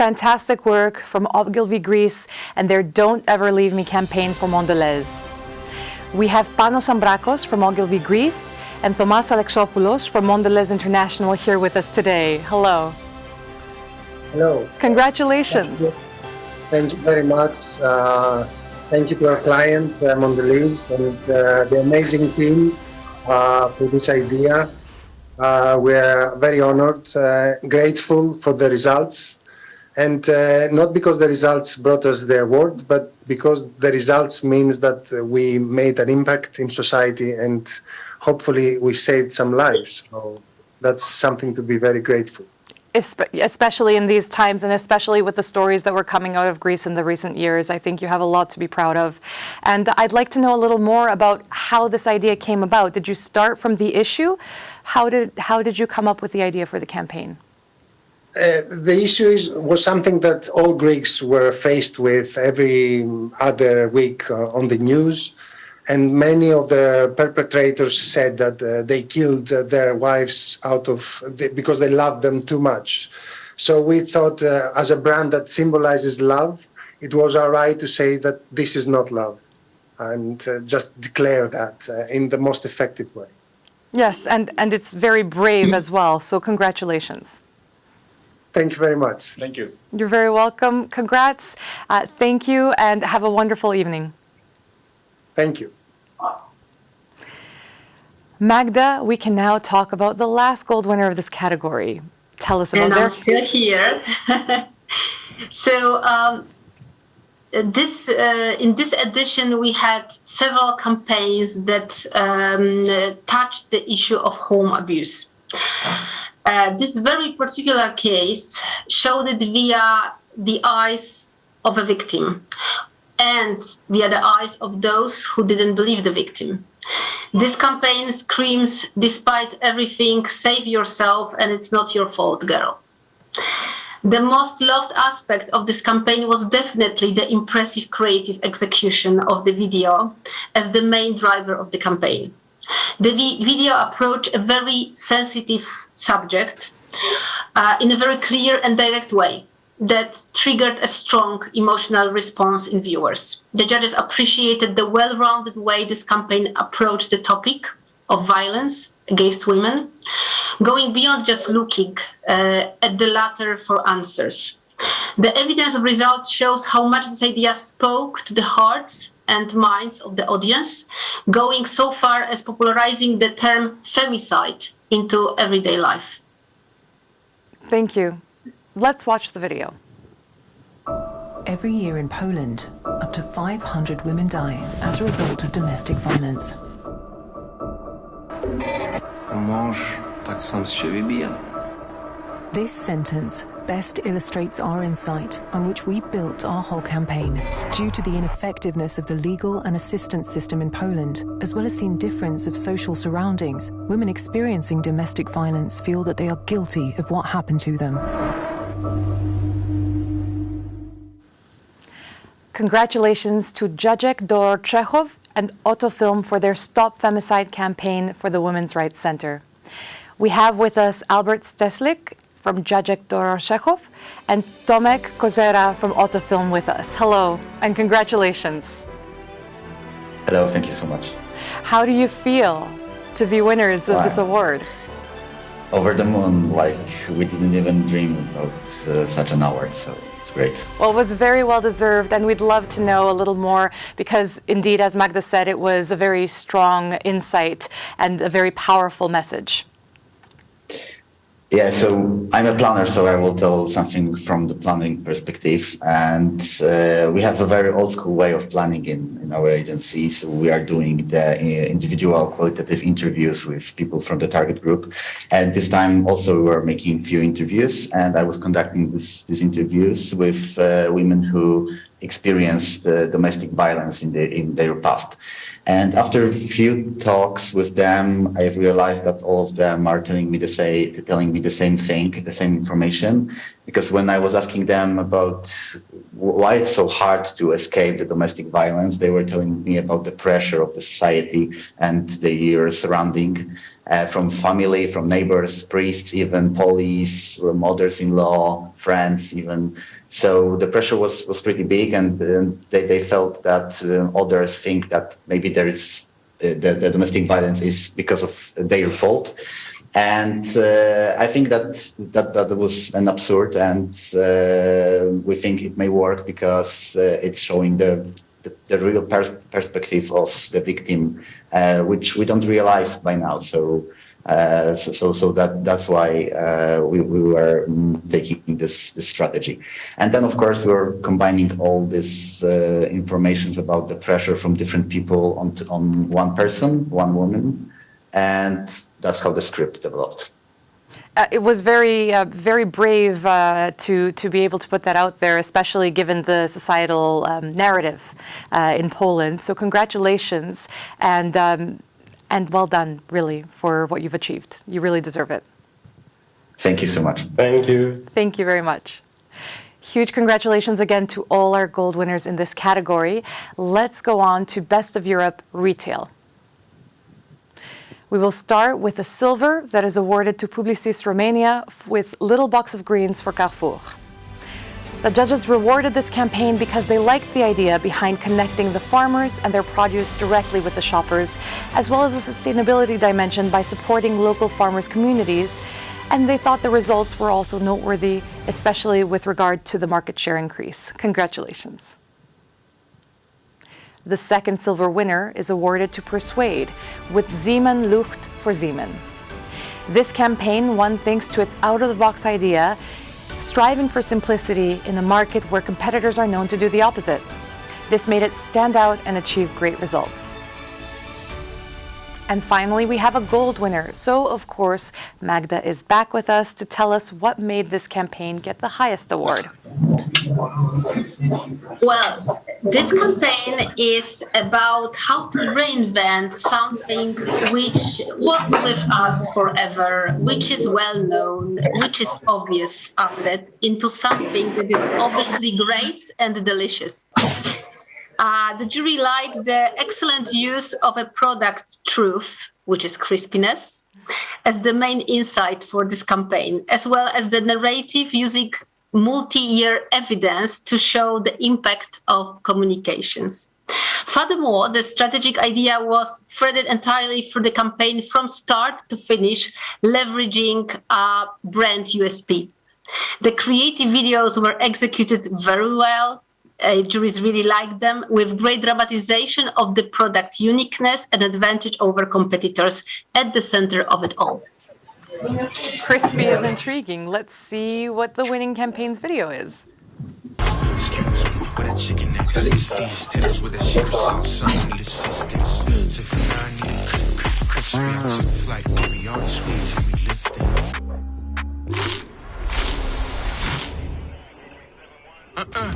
Fantastic work from Ogilvy Greece and their Don't Ever Leave Me campaign for Mondelez. We have Panos Ambrakos from Ogilvy Greece and Tomas Alexopoulos from Mondelez International here with us today. Hello. Hello. Congratulations. Thank you very much. Thank you to our client, Mondelez, and the amazing team for this idea. We are very honored, grateful for the results. And not because the results brought us the award, but because the results means that we made an impact in society and hopefully we saved some lives. So that's something to be very grateful. Especially in these times and especially with the stories that were coming out of Greece in the recent years, I think you have a lot to be proud of. And I'd like to know a little more about how this idea came about. Did you start from the issue? How did you come up with the idea for the campaign? The issue was something that all Greeks were faced with every other week on the news. And many of the perpetrators said that they killed their wives because they loved them too much. So we thought as a brand that symbolizes love, it was our right to say that this is not love and just declare that in the most effective way. Yes, and it's very brave as well. So congratulations. Thank you very much. Thank you. You're very welcome. Congrats. Thank you and have a wonderful evening. Thank you. Magda, we can now talk about the last gold winner of this category. Tell us about that. And I'm still here. So in this edition, we had several campaigns that touched the issue of home abuse. This very particular case showed it via the eyes of a victim and via the eyes of those who didn't believe the victim. This campaign screams, despite everything, save yourself and it's not your fault, girl. The most loved aspect of this campaign was definitely the impressive creative execution of the video as the main driver of the campaign. The video approached a very sensitive subject in a very clear and direct way that triggered a strong emotional response in viewers. The judges appreciated the well-rounded way this campaign approached the topic of violence against women, going beyond just looking at the latter for answers. The evidence of results shows how much this idea spoke to the hearts and minds of the audience, going so far as popularizing the term femicide into everyday life. Thank you. Let's watch the video. Every year in Poland, up to 500 women die as a result of domestic violence. Mąż tak sam z siebie bije. This sentence best illustrates our insight on which we built our whole campaign. Due to the ineffectiveness of the legal and assistance system in Poland, as well as the indifference of social surroundings, women experiencing domestic violence feel that they are guilty of what happened to them. Congratulations to Jacek Dorochechov and Autofilm for their Stop Femicide campaign for the Women's Rights Center. We have with us Albert Steslik from Jacek Dorochechov and Tomek Kozera from Autofilm with us. Hello and congratulations. Hello, thank you so much. How do you feel to be winners of this award? Over the moon, like we didn't even dream about such an award, so it's great. Well, it was very well deserved, and we'd love to know a little more because indeed, as Magda said, it was a very strong insight and a very powerful message. Yeah, so I'm a planner, so I will tell something from the planning perspective. And we have a very old school way of planning in our agency. So we are doing the individual qualitative interviews with people from the target group. And this time also we were making few interviews, and I was conducting these interviews with women who experienced domestic violence in their past. And after a few talks with them, I realized that all of them are telling me the same thing, the same information. Because when I was asking them about why it's so hard to escape the domestic violence, they were telling me about the pressure of the society and the surrounding, from family, from neighbors, priests, even police, mothers-in-law, friends, even. So the pressure was pretty big, and they felt that others think that maybe there is the domestic violence is because of their fault. And I think that was an absurd, and we think it may work because it's showing the real perspective of the victim, which we don't realize by now. So that's why we were taking this strategy. And then, of course, we're combining all this information about the pressure from different people on one person, one woman, and that's how the script developed. It was very brave to be able to put that out there, especially given the societal narrative in Poland. So congratulations, and well done, really, for what you've achieved. You really deserve it. Thank you so much. Thank you. Thank you very much. Huge congratulations again to all our gold winners in this category. Let's go on to Best of Europe Retail. We will start with a silver that is awarded to Publicis Romania with Little Box of Greens for Carrefour. The judges rewarded this campaign because they liked the idea behind connecting the farmers and their produce directly with the shoppers, as well as a sustainability dimension by supporting local farmers' communities. And they thought the results were also noteworthy, especially with regard to the market share increase. Congratulations. The second silver winner is awarded to Persuade with Zeeman Lucht for Zeeman. This campaign won thanks to its out-of-the-box idea, striving for simplicity in a market where competitors are known to do the opposite. This made it stand out and achieve great results. And finally, we have a gold winner. So, of course, Magda is back with us to tell us what made this campaign get the highest award. Well, this campaign is about how to reinvent something which was with us forever, which is well known, which is obvious asset, into something that is obviously great and delicious. The jury liked the excellent use of a product truth, which is crispiness, as the main insight for this campaign, as well as the narrative using multi-year evidence to show the impact of communications. Furthermore, the strategic idea was threaded entirely through the campaign from start to finish, leveraging a brand USP. The creative videos were executed very well. Juries really liked them, with great dramatization of the product uniqueness and advantage over competitors at the center of it all. Crispy is intriguing. Let's see what the winning campaign's video is.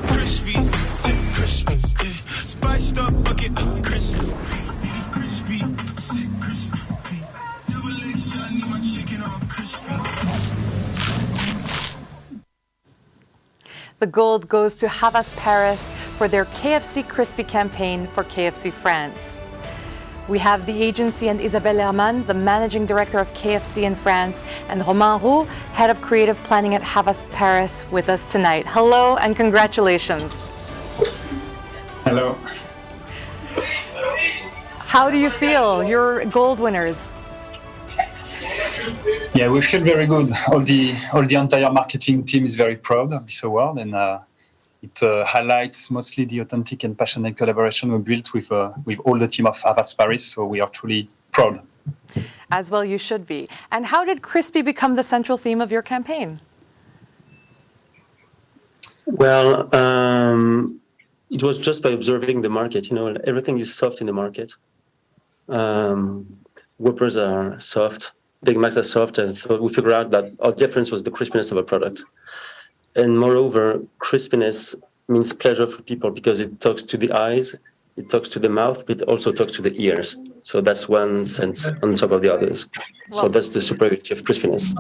Crispy, crispy, spiced up bucket, crispy, crispy, crispy, double X, I need my chicken all crispy. The gold goes to Havas Paris for their KFC Crispy campaign for KFC France. We have the agency and Isabelle Herman, the managing director of KFC in France, and Romain Roux, head of creative planning at Havas Paris, with us tonight. Hello and congratulations. Hello. How do you feel? You're gold winners. Yeah, we feel very good. All the entire marketing team is very proud of this award, and it highlights mostly the authentic and passionate collaboration we built with all the team of Havas Paris. So we are truly proud. As well, you should be. And how did crispy become the central theme of your campaign? Well, it was just by observing the market. You know, everything is soft in the market. Whoppers are soft. Big Macs are soft, and so we figured out that our difference was the crispiness of a product. And moreover, crispiness means pleasure for people because it talks to the eyes, it talks to the mouth, but it also talks to the ears. So that's one sense on top of the others. Well, so that's the superiority of crispiness.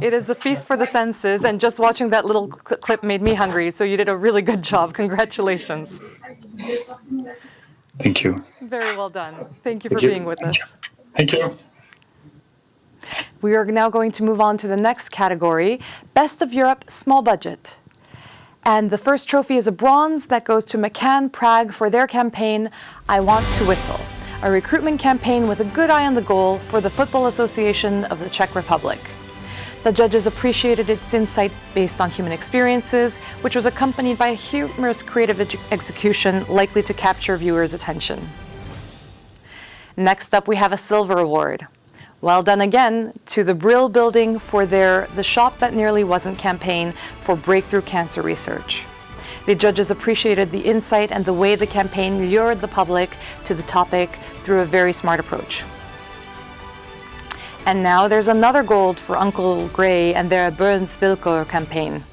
It is a feast for the senses, and just watching that little clip made me hungry, so you did a really good job. Congratulations. Thank you. Very well done. Thank you for being with us. Thank you. We are now going to move on to the next category, Best of Europe Small Budget. And the first trophy is a bronze that goes to McCann Prague for their campaign, I Want to Whistle, a recruitment campaign with a good eye on the goal for the Football Association of the Czech Republic. The judges appreciated its insight based on human experiences, which was accompanied by a humorous creative execution likely to capture viewers' attention. Next up, we have a silver award. Well done again to the Brill Building for their The Shop That Nearly Wasn't campaign for breakthrough cancer research. The judges appreciated the insight and the way the campaign lured the public to the topic through a very smart approach. And now there's another gold for Uncle Grey and their Burns-Vilcor campaign.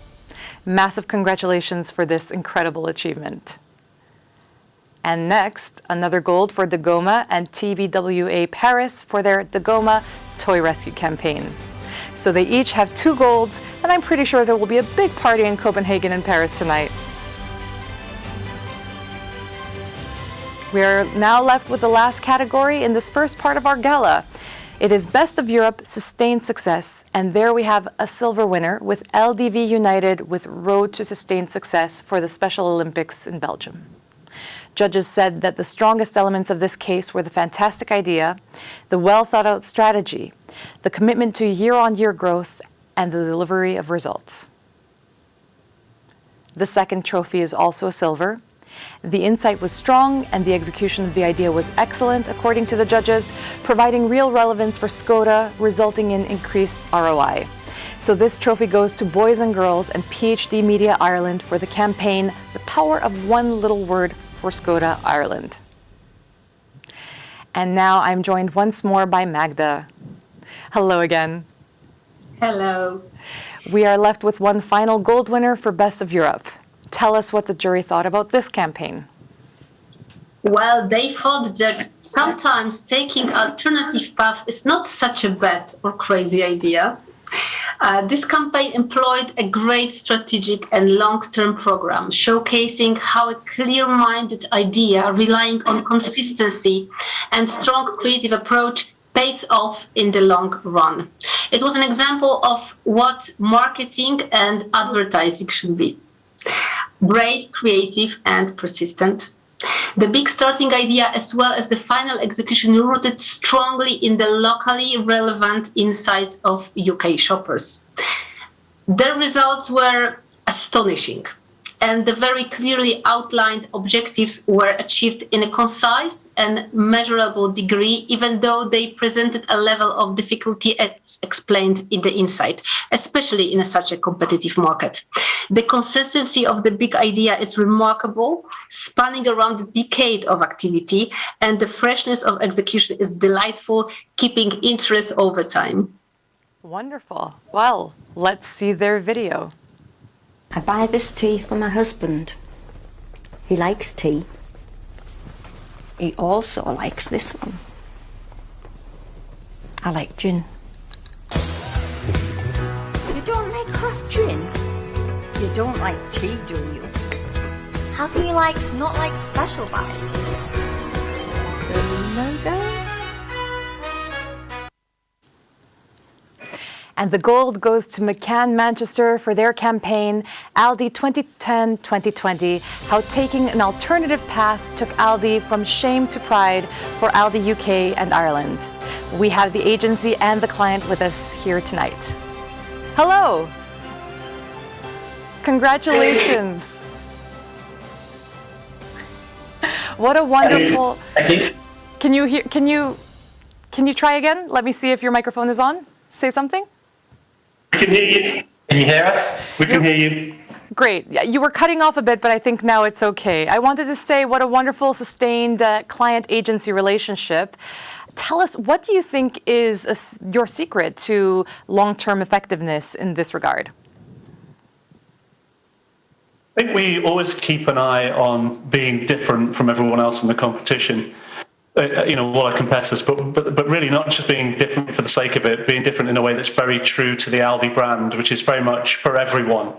Massive congratulations for this incredible achievement. And next, another gold for Dagoma and TBWA Paris for their Dagoma Toy Rescue campaign. So they each have 2 golds, and I'm pretty sure there will be a big party in Copenhagen and Paris tonight. We are now left with the last category in this first part of our gala. It is Best of Europe Sustained Success, and there we have a silver winner with LDV United with Road to Sustained Success for the Special Olympics in Belgium. Judges said that the strongest elements of this case were the fantastic idea, the well-thought-out strategy, the commitment to year-on-year growth, and the delivery of results. The second trophy is also a silver. The insight was strong, and the execution of the idea was excellent, according to the judges, providing real relevance for Skoda, resulting in increased ROI. So this trophy goes to Boys and Girls and PhD Media Ireland for the campaign, The Power of One Little Word for Skoda Ireland. And now I'm joined once more by Magda. Hello again. Hello. We are left with one final gold winner for Best of Europe. Tell us what the jury thought about this campaign. Well, they thought that sometimes taking alternative path is not such a bad or crazy idea. This campaign employed a great strategic and long-term program, showcasing how a clear-minded idea relying on consistency and strong creative approach pays off in the long run. It was an example of what marketing and advertising should be. Brave, creative, and persistent. The big starting idea as well as the final execution rooted strongly in the locally relevant insights of UK shoppers. Their results were astonishing, and the very clearly outlined objectives were achieved in a concise and measurable degree, even though they presented a level of difficulty as explained in the insight, especially in such a competitive market. The consistency of the big idea is remarkable, spanning around a decade of activity, and the freshness of execution is delightful, keeping interest over time. Wonderful. Well, let's see their video. I buy this tea for my husband. He likes tea. He also likes this one. I like gin. You don't like craft gin? You don't like tea, do you? How can you not like special buys? The logo? And the gold goes to McCann Manchester for their campaign, Aldi 2010-2020, how taking an alternative path took Aldi from shame to pride for Aldi UK and Ireland. We have the agency and the client with us here tonight. Hello. Congratulations. What a wonderful... Can you try again? Let me see if your microphone is on. Say something. We can hear you. Can you hear us? We can hear you. Great. Yeah, you were cutting off a bit, but I think now it's okay. I wanted to say what a wonderful, sustained client-agency relationship. Tell us, what do you think is your secret to long-term effectiveness in this regard? I think we always keep an eye on being different from everyone else in the competition. All our competitors, but really not just being different for the sake of it, being different in a way that's very true to the Aldi brand, which is very much for everyone.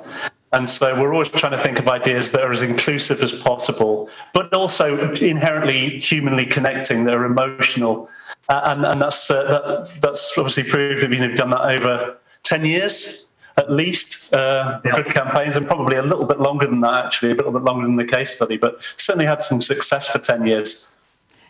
And so we're always trying to think of ideas that are as inclusive as possible, but also inherently humanly connecting, that are emotional. And that's obviously proved that we've done that over 10 years, at least, good campaigns, and probably a little bit longer than that, actually, a little bit longer than the case study, but certainly had some success for 10 years.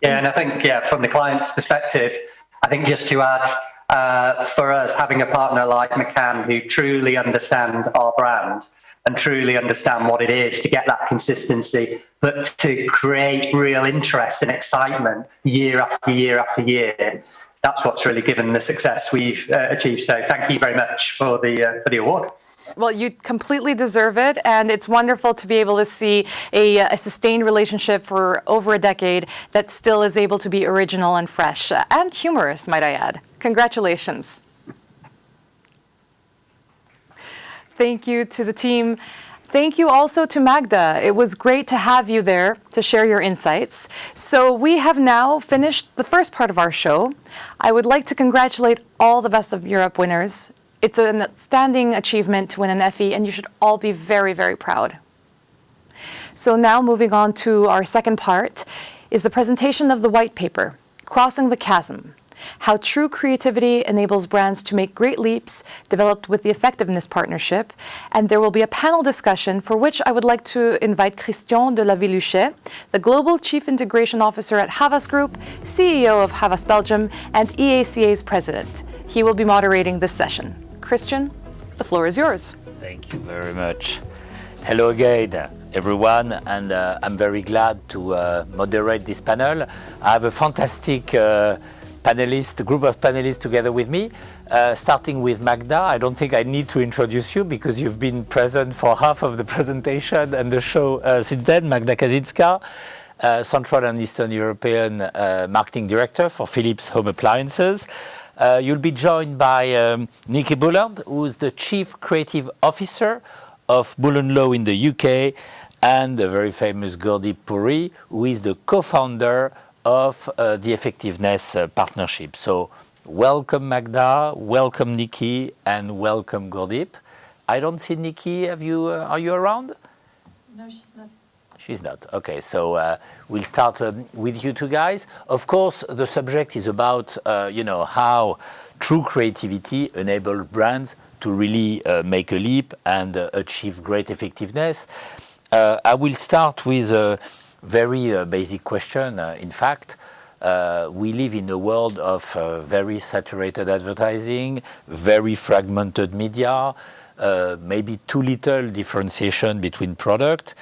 Yeah, and I think, from the client's perspective, I think just to add, for us, having a partner like McCann who truly understands our brand and truly understand what it is to get that consistency, but to create real interest and excitement year after year after year, that's what's really given the success we've achieved. So thank you very much for the award. Well, you completely deserve it, and it's wonderful to be able to see a sustained relationship for over a decade that still is able to be original and fresh, and humorous, might I add. Congratulations. Thank you to the team. Thank you also to Magda. It was great to have you there to share your insights. So we have now finished the first part of our show. I would like to congratulate all the Best of Europe winners. It's an outstanding achievement to win an Effie, and you should all be very, very proud. So now moving on to our second part is the presentation of the white paper, Crossing the Chasm, how true creativity enables brands to make great leaps, developed with the Effectiveness Partnership. And there will be a panel discussion for which I would like to invite Christian de la Villuchet, the Global Chief Integration Officer at Havas Group, CEO of Havas Belgium, and EACA's President. He will be moderating this session. Christian, the floor is yours. Thank you very much. Hello again, everyone, and I'm very glad to moderate this panel. I have a fantastic group of panelists together with me, starting with Magda. I don't think I need to introduce you because you've been present for half of the presentation and the show since then. Magda Kazinska, Central and Eastern European Marketing Director for Philips Home Appliances. You'll be joined by Nikki Bullard, who's the Chief Creative Officer of Bull & Low in the UK, and the very famous Gurdeep Puri, who is the co-founder of the Effectiveness Partnership. So welcome Magda, welcome Nikki, and welcome Gurdeep. I don't see Nikki. Are you around? No, she's not. She's not. Okay, so we'll start with you two guys. Of course, the subject is about how true creativity enables brands to really make a leap and achieve great effectiveness. I will start with a very basic question. In fact, we live in a world of very saturated advertising, very fragmented media, maybe too little differentiation between products.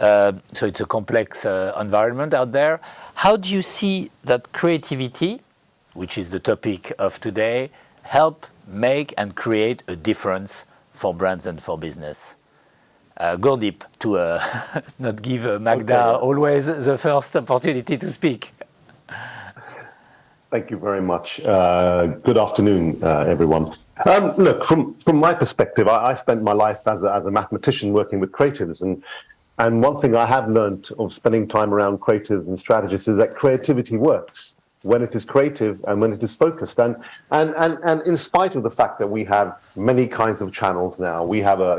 So it's a complex environment out there. How do you see that creativity, which is the topic of today, help make and create a difference for brands and for business? Gurdeep, to not give Magda always the first opportunity to speak. Thank you very much. Good afternoon, everyone. Look, from my perspective, I spent my life as a mathematician working with creatives, and one thing I have learned of spending time around creatives and strategists is that creativity works. when it is creative and when it is focused. And in spite of the fact that we have many kinds of channels now, we have I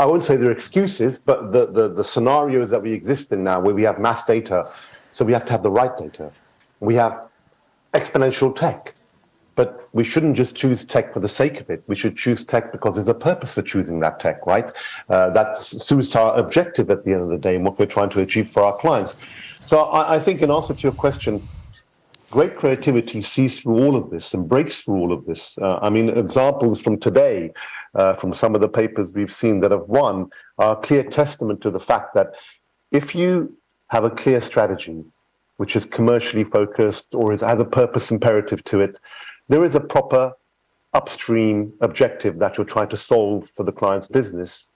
won't say they're excuses, but the scenarios that we exist in now, where we have mass data, so we have to have the right data. We have exponential tech, but we shouldn't just choose tech for the sake of it. We should choose tech because there's a purpose for choosing that tech, right? That suits our objective at the end of the day and what we're trying to achieve for our clients. So I think in answer to your question, great creativity sees through all of this and breaks through all of this. Examples from today, from some of the papers we've seen that have won, are a clear testament to the fact that if you have a clear strategy, which is commercially focused or has a purpose imperative to it, there is a proper upstream objective that you're trying to solve for the client's business.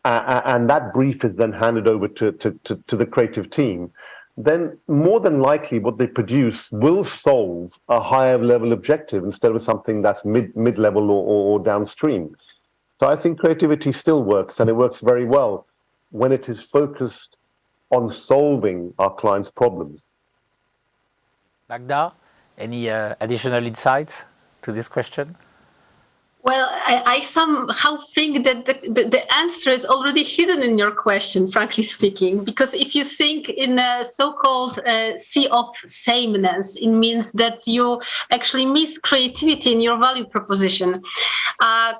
And that brief is then handed over to the creative team. Then more than likely what they produce will solve a higher level objective instead of something that's mid-level or downstream. So I think creativity still works, and it works very well when it is focused on solving our clients' problems. Magda, any additional insights to this question? Well, I somehow think that the answer is already hidden in your question, frankly speaking, because if you think in a so-called sea of sameness, it means that you actually miss creativity in your value proposition.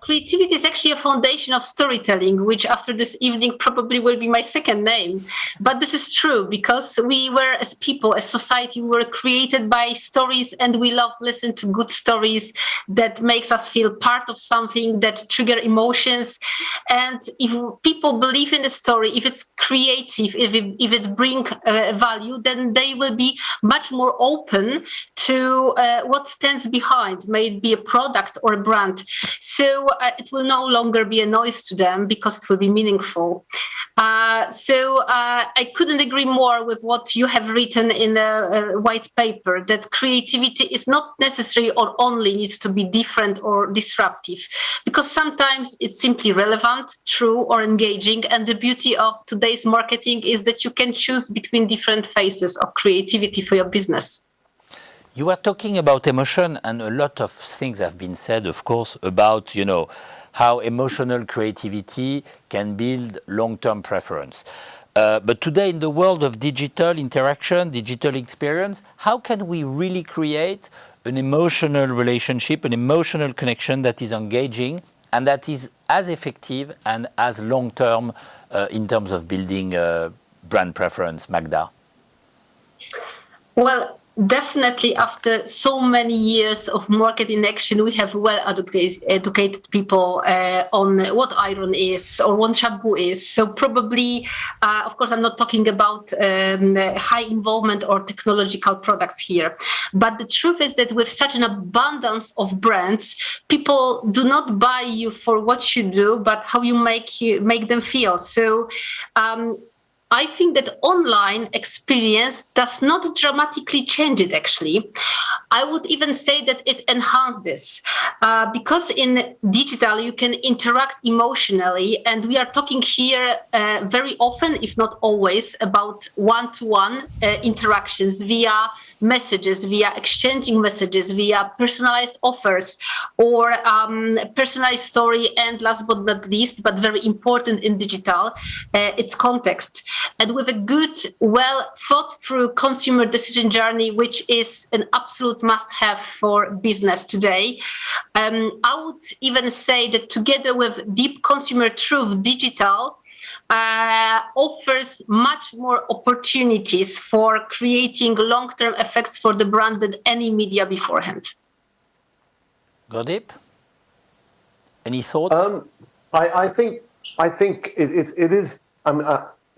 Creativity is actually a foundation of storytelling, which after this evening probably will be my second name. But this is true because we were, as people, as society, we were created by stories, and we love listening to good stories that makes us feel part of something, that trigger emotions. And if people believe in the story, if it's creative, if it brings value, then they will be much more open to what stands behind, may it be a product or a brand. So it will no longer be a noise to them because it will be meaningful. So I couldn't agree more with what you have written in the white paper, that creativity is not necessary or only needs to be different or disruptive, because sometimes it's simply relevant, true, or engaging. And the beauty of today's marketing is that you can choose between different phases of creativity for your business. You are talking about emotion, and a lot of things have been said, of course, about, how emotional creativity can build long-term preference. But today, in the world of digital interaction, digital experience, how can we really create an emotional relationship, an emotional connection that is engaging and that is as effective and as long-term in terms of building brand preference, Magda? Well, definitely after so many years of marketing action, we have educated people on what iron is or what shampoo is. So probably, of course, I'm not talking about high involvement or technological products here. But the truth is that with such an abundance of brands, people do not buy you for what you do, but how you make them feel. So I think that online experience does not dramatically change it, actually. I would even say that it enhances this because in digital you can interact emotionally, and we are talking here very often, if not always, about one-to-one interactions via messages, via exchanging messages, via personalized offers or personalized story, and last but not least, but very important in digital, its context. And with a good, well thought through consumer decision journey, which is an absolute must-have for business today. I would even say that together with deep consumer truth, digital offers much more opportunities for creating long-term effects for the brand than any media beforehand. Godip, any thoughts? I think it is.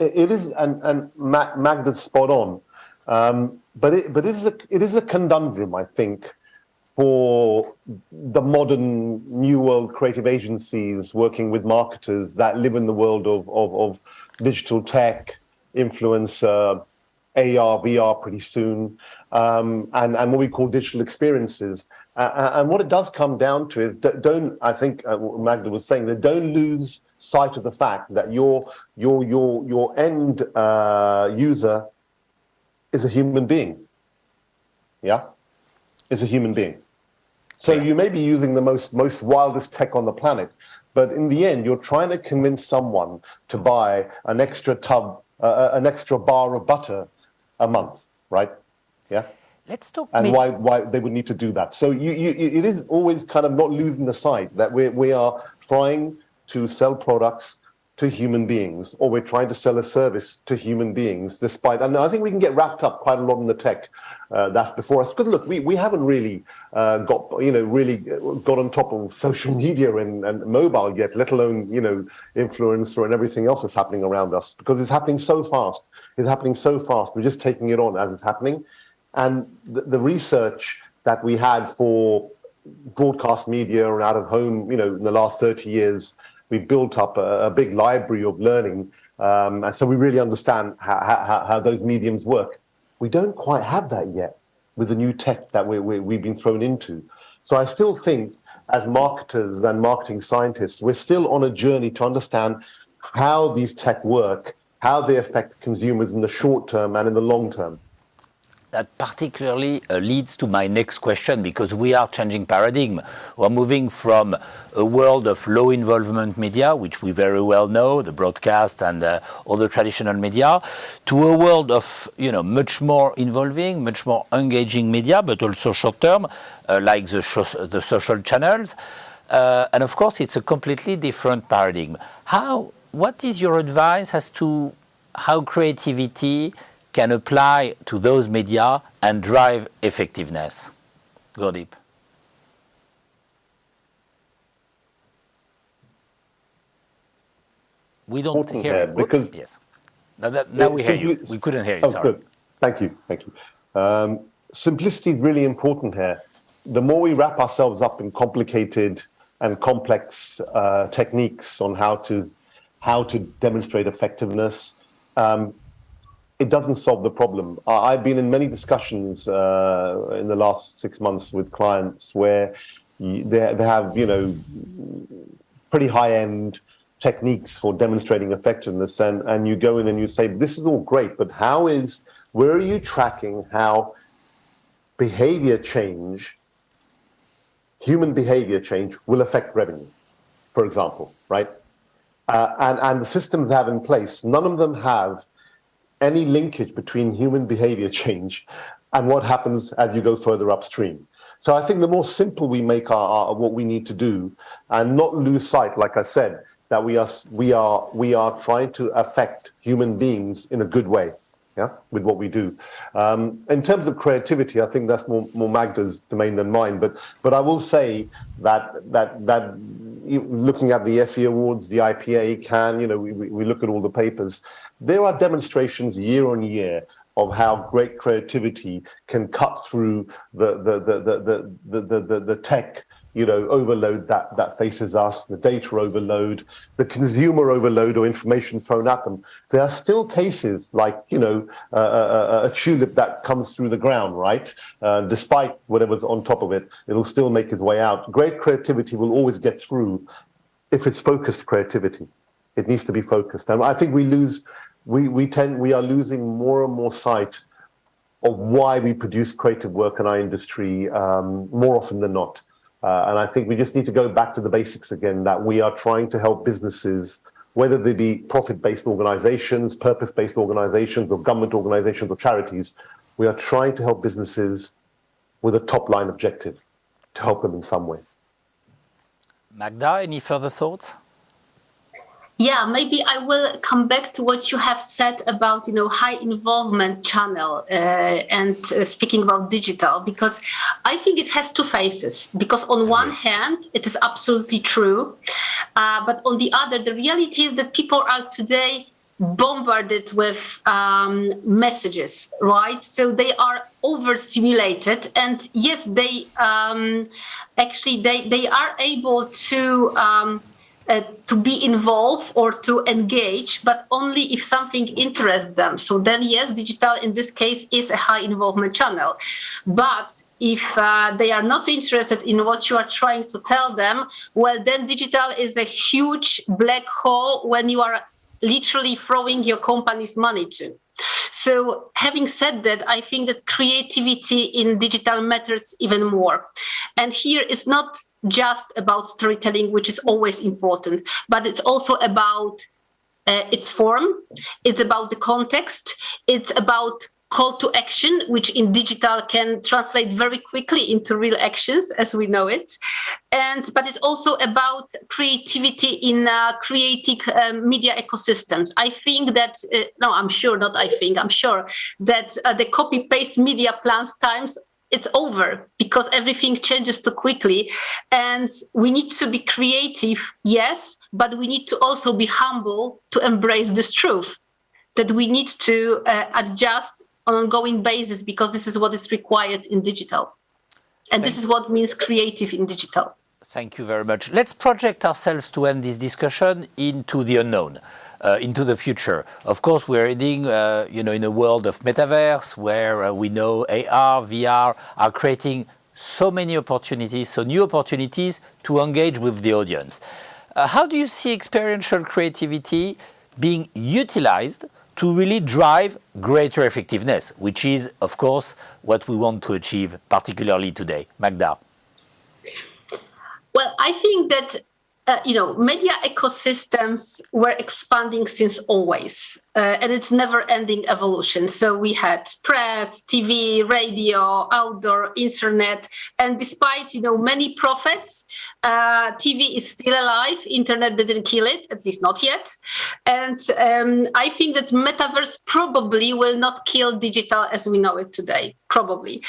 It is, and Magda's spot on, but it is a conundrum, I think, for the modern new world creative agencies working with marketers that live in the world of digital tech, influencer, AR, VR pretty soon, and what we call digital experiences. And what it does come down to is I think Magda was saying that don't lose sight of the fact that your end user is a human being. yeah, is a human being. So you may be using the most wildest tech on the planet, but in the end, you're trying to convince someone to buy an extra bar of butter a month, right? Yeah. Let's talk. And why they would need to do that. So it is always kind of not losing the sight that we are trying to sell products to human beings, or we're trying to sell a service to human beings, and I think we can get wrapped up quite a lot in the tech that's before us. Because look, we haven't really got on top of social media and mobile yet, let alone, influencer and everything else that's happening around us, because it's happening so fast. It's happening so fast. We're just taking it on as it's happening. And the research that we had for broadcast media and out of home, in the last 30 years, we built up a big library of learning. And so we really understand how those mediums work. We don't quite have that yet with the new tech that we've been thrown into. So I still think, as marketers and marketing scientists, we're still on a journey to understand how these tech work, how they affect consumers in the short term and in the long term. That particularly leads to my next question, because we are changing paradigm. We're moving from a world of low involvement media, which we very well know, the broadcast and all the traditional media, to a world of much more involving, much more engaging media, but also short term, like the social channels. And of course, it's a completely different paradigm. What is your advice as to how creativity can apply to those media and drive effectiveness? Gurdeep. We don't hear you. Because yes. Now we hear you. We couldn't hear you, sorry. Good. Thank you. Simplicity is really important here. The more we wrap ourselves up in complicated and complex techniques on how to demonstrate effectiveness, it doesn't solve the problem. I've been in many discussions in the last 6 months with clients where they have, pretty high-end techniques for demonstrating effectiveness, and you go in and you say, this is all great, but where are you tracking how human behavior change will affect revenue, for example, right? And the systems they have in place, none of them have any linkage between human behavior change and what happens as you go further upstream. So I think the more simple we make what we need to do, and not lose sight, like I said, that we are trying to affect human beings in a good way, with what we do. In terms of creativity, I think that's more Magda's domain than mine. But I will say that looking at the Effie Awards, the IPA, Cannes, we look at all the papers. There are demonstrations year on year of how great creativity can cut through the tech, overload that faces us, the data overload, the consumer overload or information thrown at them. There are still cases like, a tulip that comes through the ground, right? Despite whatever's on top of it, it'll still make its way out. Great creativity will always get through if it's focused creativity. It needs to be focused. And I think we are losing more and more sight of why we produce creative work in our industry more often than not. And I think we just need to go back to the basics again, that we are trying to help businesses, whether they be profit-based organizations, purpose-based organizations, or government organizations or charities. We are trying to help businesses with a top-line objective, to help them in some way. Magda, any further thoughts? Yeah, maybe I will come back to what you have said about, high involvement channel and speaking about digital, because I think it has two faces. Because on one hand, it is absolutely true. But on the other, the reality is that people are today bombarded with messages, right? So they are overstimulated, and yes, they are able to be involved or to engage, but only if something interests them. So then, yes, digital in this case is a high involvement channel. But if they are not interested in what you are trying to tell them, well, then digital is a huge black hole when you are literally throwing your company's money to. So having said that, I think that creativity in digital matters even more. And here it's not just about storytelling, which is always important, but it's also about its form, it's about the context, it's about call to action, which in digital can translate very quickly into real actions as we know it. But it's also about creativity in creating media ecosystems. I think that, I'm sure that the copy-paste media plans times, it's over because everything changes too quickly. And we need to be creative, yes, but we need to also be humble to embrace this truth that we need to adjust on an ongoing basis because this is what is required in digital. And this is what means creative in digital. Thank you very much. Let's project ourselves to end this discussion into the unknown, into the future. Of course, we're heading, in a world of metaverse where we know AR, VR are creating so many opportunities, so new opportunities to engage with the audience. How do you see experiential creativity being utilized to really drive greater effectiveness, which is, of course, what we want to achieve, particularly today? Magda. Well, I think that, media ecosystems were expanding since always, and it's never-ending evolution. So we had press, TV, radio, outdoor, internet, and despite, many prophets, TV is still alive. Internet didn't kill it, at least not yet. And I think that metaverse probably will not kill digital as we know it today, probably.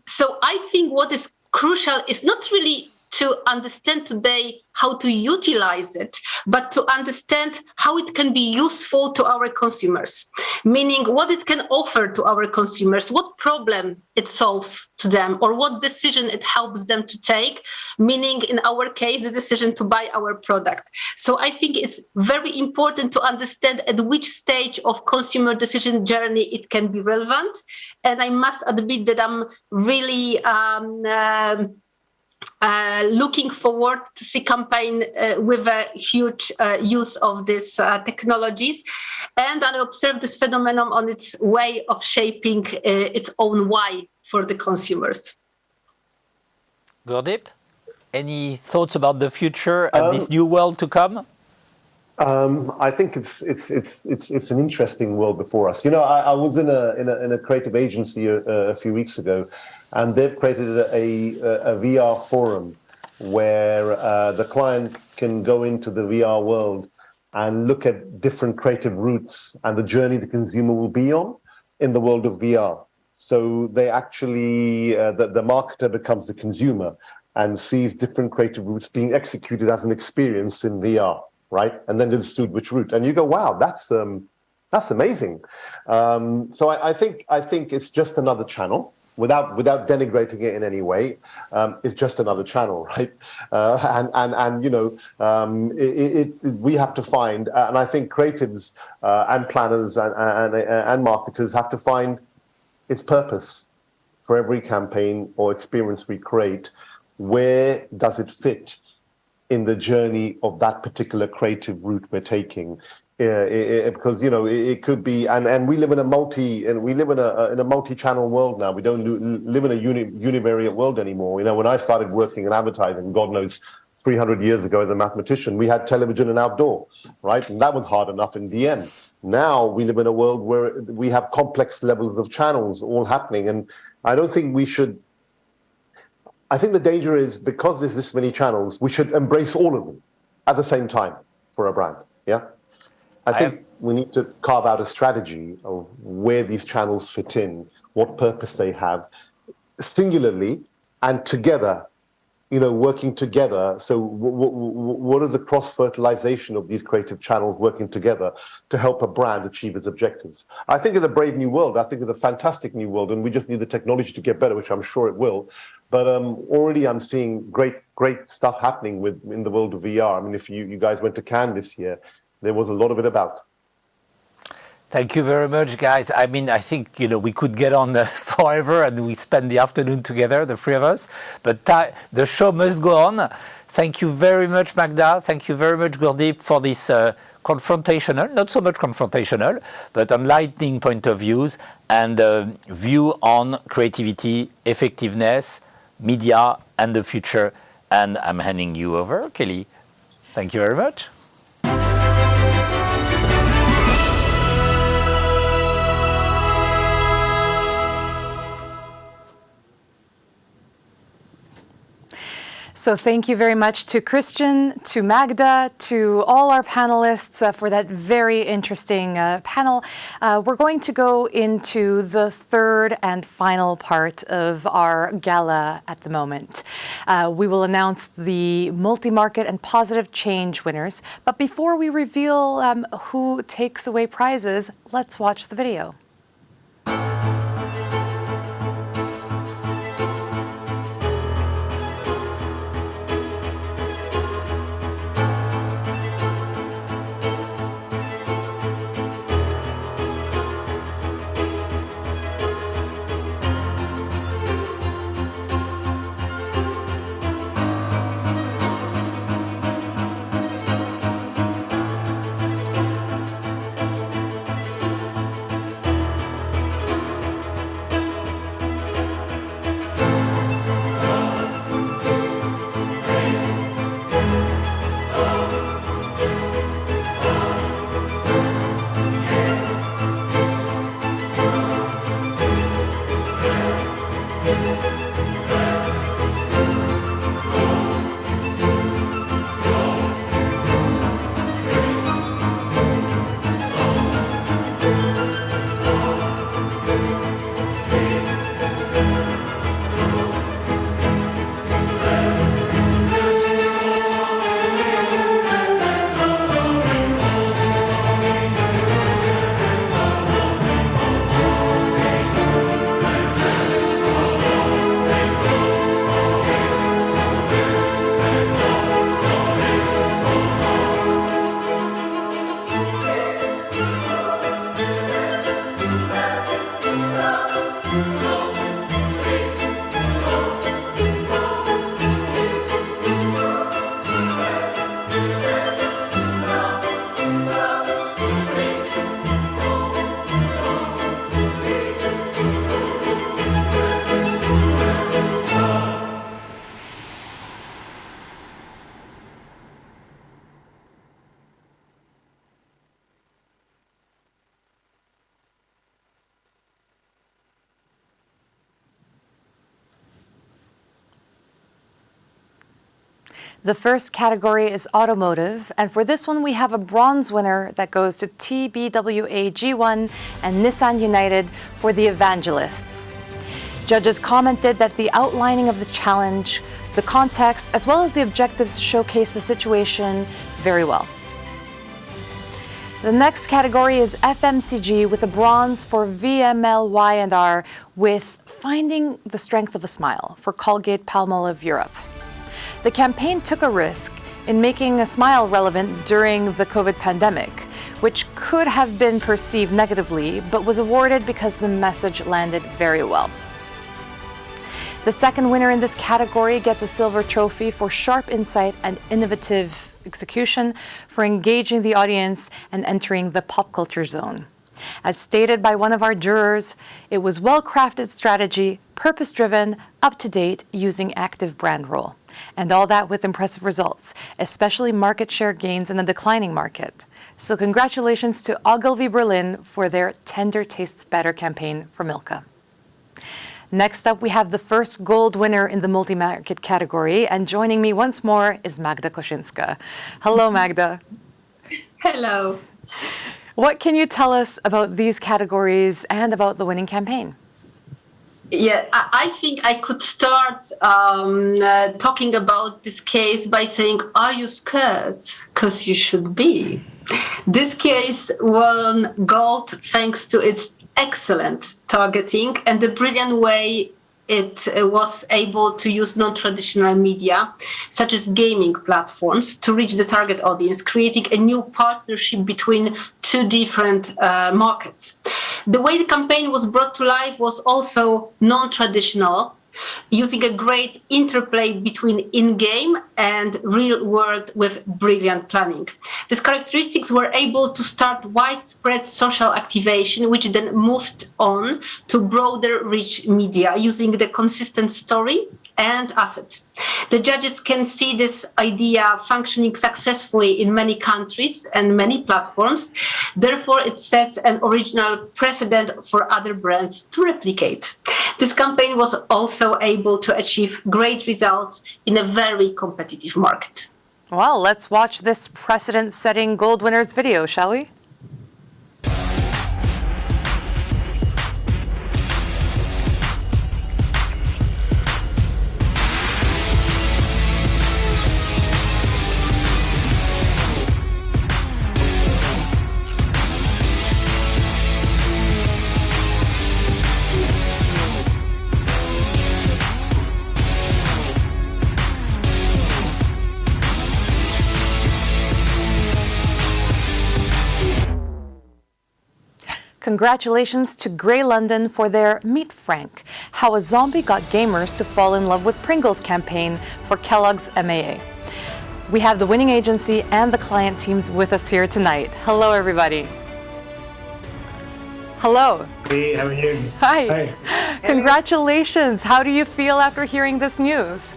So I think what is crucial is not really to understand today how to utilize it, but to understand how it can be useful to our consumers, meaning what it can offer to our consumers, what problem it solves to them, or what decision it helps them to take, meaning in our case, the decision to buy our product. So I think it's very important to understand at which stage of consumer decision journey it can be relevant. And I must admit that I'm really looking forward to see campaign with a huge use of these technologies. And I observe this phenomenon on its way of shaping its own why for the consumers. Gurdeep, any thoughts about the future and this new world to come? I think it's an interesting world before us. I was in a creative agency a few weeks ago, and they've created a VR forum where the client can go into the VR world and look at different creative routes and the journey the consumer will be on in the world of VR. So they actually, the marketer becomes the consumer and sees different creative routes being executed as an experience in VR. Right, and then decide which route, and you go, "Wow, that's amazing." So I think it's just another channel, without denigrating it in any way. It's just another channel, right? We have to find, and I think creatives and planners and marketers have to find its purpose for every campaign or experience we create. Where does it fit in the journey of that particular creative route we're taking? Because it could be, and we live in a multi-channel world now. We don't live in a univariate world anymore. When I started working in advertising, God knows, 300 years ago as a mathematician, we had television and outdoor, right? And that was hard enough in DM. Now we live in a world where we have complex levels of channels all happening, and I don't think we should. I think the danger is, because there's this many channels, we should embrace all of them at the same time for a brand. Yeah, I think we need to carve out a strategy of where these channels fit in, what purpose they have, singularly and together. Working together. So what are the cross-fertilization of these creative channels working together to help a brand achieve its objectives? I think it's a brave new world. I think it's a fantastic new world, and we just need the technology to get better, which I'm sure it will. But already I'm seeing great stuff happening in the world of VR. I mean, if you guys went to Cannes this year, there was a lot of it about. Thank you very much, guys. I mean, I think, we could get on forever and we spend the afternoon together, the three of us, but the show must go on. Thank you very much, Magda. Thank you very much, Gurdeep, for this confrontational, not so much confrontational, but enlightening point of views and view on creativity, effectiveness, media, and the future. And I'm handing you over, Kelly. Thank you very much. So thank you very much to Christian, to Magda, to all our panelists for that very interesting panel. We're going to go into the third and final part of our gala at the moment. We will announce the multi-market and positive change winners. But before we reveal who takes away prizes, let's watch the video. The first category is automotive, and for this one we have a bronze winner that goes to TBWA G1 and Nissan United for the Evangelists. Judges commented that the outlining of the challenge, the context, as well as the objectives showcase the situation very well. The next category is FMCG with a bronze for VMLY&R with Finding the Strength of a Smile for Colgate-Palmolive Europe. The campaign took a risk in making a smile relevant during the COVID pandemic, which could have been perceived negatively, but was awarded because the message landed very well. The second winner in this category gets a silver trophy for sharp insight and innovative execution for engaging the audience and entering the pop culture zone. As stated by one of our jurors, it was well-crafted strategy, purpose-driven, up-to-date, using active brand role. And all that with impressive results, especially market share gains in a declining market. So congratulations to Ogilvy Berlin for their Tender Tastes Better campaign for Milka. Next up, we have the first gold winner in the multi-market category, and joining me once more is Magda Koszynska. Hello, Magda. Hello. What can you tell us about these categories and about the winning campaign? Yeah, I think I could start talking about this case by saying, are you scared? Because you should be. This case won gold thanks to its excellent targeting and the brilliant way it was able to use non-traditional media, such as gaming platforms, to reach the target audience, creating a new partnership between two different markets. The way the campaign was brought to life was also non-traditional. using a great interplay between in-game and real world with brilliant planning. These characteristics were able to start widespread social activation, which then moved on to broader reach media using the consistent story and asset. The judges can see this idea functioning successfully in many countries and many platforms. Therefore, it sets an original precedent for other brands to replicate. This campaign was also able to achieve great results in a very competitive market. Well, let's watch this precedent-setting gold winners video, shall we? Congratulations to Grey London for their Meet Frank, How a Zombie Got Gamers to Fall in Love with Pringles campaign for Kellogg's MAA. We have the winning agency and the client teams with us here tonight. Hello, everybody. Hello. Hey, how are you? Hi. Congratulations. How do you feel after hearing this news?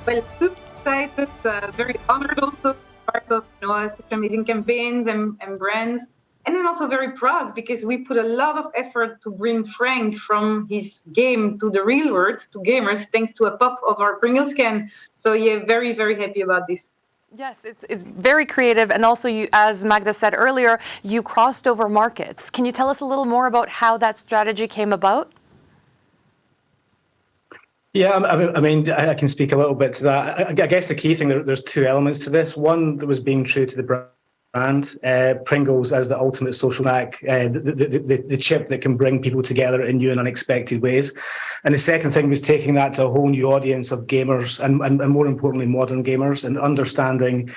Well, super excited, very honored also, part of such amazing campaigns and brands. And then also very proud because we put a lot of effort to bring Frank from his game to the real world, to gamers, thanks to a pop of our Pringles can. So yeah, very, very happy about this. Yes, it's very creative. And also, you, as Magda said earlier, you crossed over markets. Can you tell us a little more about how that strategy came about? Yeah, I mean, I can speak a little bit to that. I guess the key thing, there's two elements to this. One that was being true to the brand. Pringles as the ultimate social snack, the chip that can bring people together in new and unexpected ways. And the second thing was taking that to a whole new audience of gamers and more importantly, modern gamers, and understanding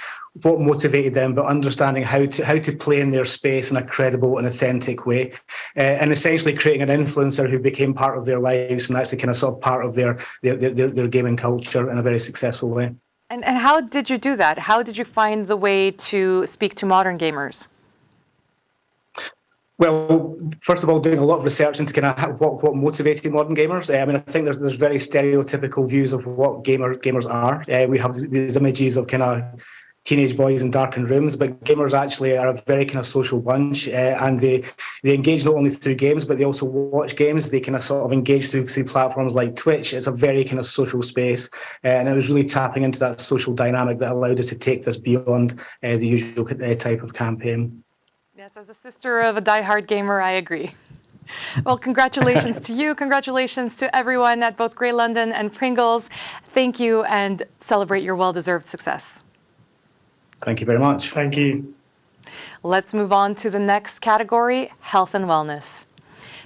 what motivated them, but understanding how to play in their space in a credible and authentic way, and essentially creating an influencer who became part of their lives and actually kind of sort of part of their gaming culture in a very successful way. And how did you do that? How did you find the way to speak to modern gamers? Well, first of all, doing a lot of research into kind of what motivated modern gamers. I mean, I think there's very stereotypical views of what gamers are. We have these images of kind of teenage boys in darkened rooms, but gamers actually are a very kind of social bunch, and they engage not only through games, but they also watch games. They kind of sort of engage through platforms like Twitch. It's a very kind of social space, and it was really tapping into that social dynamic that allowed us to take this beyond the usual type of campaign. Yes, as a sister of a diehard gamer, I agree. Well, congratulations to you. Congratulations to everyone at both Grey London and Pringles. Thank you, and celebrate your well-deserved success. Thank you very much. Thank you. Let's move on to the next category, health and wellness.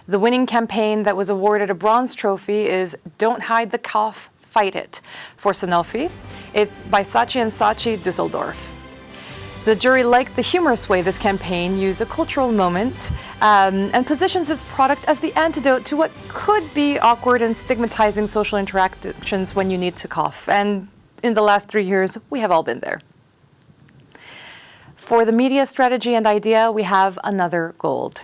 The winning campaign that was awarded a bronze trophy is Don't Hide the Cough, Fight It for Sanofi, by Saatchi & Saatchi Düsseldorf. The jury liked the humorous way this campaign used a cultural moment and positions its product as the antidote to what could be awkward and stigmatizing social interactions when you need to cough. And in the last 3 years, we have all been there. For the media strategy and idea, we have another gold.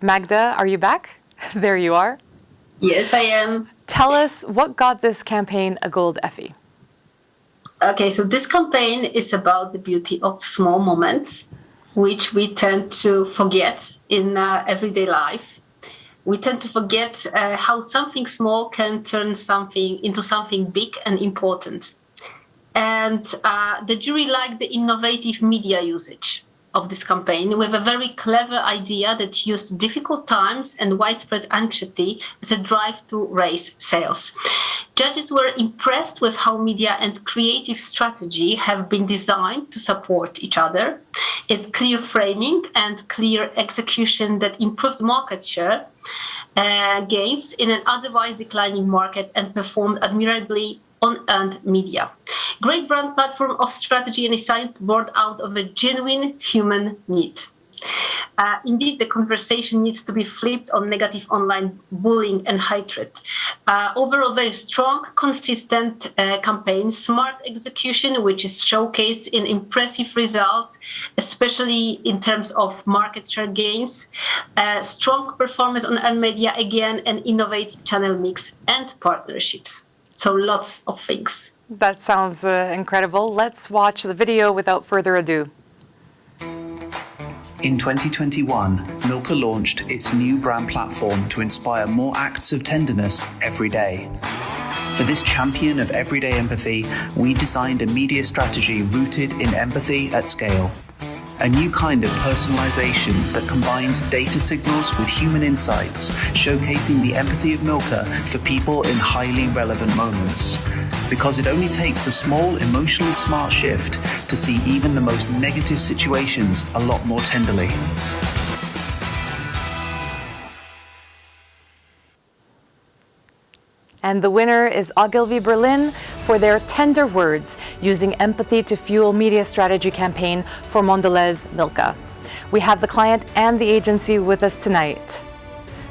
Magda, are you back? There you are. Yes, I am. Tell us what got this campaign a gold Effie. Okay, so this campaign is about the beauty of small moments, which we tend to forget in everyday life. We tend to forget how something small can turn something into something big and important. And the jury liked the innovative media usage of this campaign with a very clever idea that used difficult times and widespread anxiety as a drive to raise sales. Judges were impressed with how media and creative strategy have been designed to support each other. It's clear framing and clear execution that improved market share gains in an otherwise declining market and performed admirably on earned media. Great brand platform of strategy and insight born out of a genuine human need. indeed, the conversation needs to be flipped on negative online bullying and hatred. Overall, very strong, consistent campaign, smart execution, which is showcased in impressive results, especially in terms of market share gains, strong performance on earned media again, and innovative channel mix and partnerships. So lots of things. That sounds incredible. Let's watch the video without further ado. In 2021, Milka launched its new brand platform to inspire more acts of tenderness every day. For this champion of everyday empathy, we designed a media strategy rooted in empathy at scale. A new kind of personalization that combines data signals with human insights, showcasing the empathy of Milka for people in highly relevant moments. Because it only takes a small, emotionally smart shift to see even the most negative situations a lot more tenderly. And the winner is Ogilvy Berlin for their Tender Words, using empathy to fuel media strategy campaign for Mondelez Milka. We have the client and the agency with us tonight.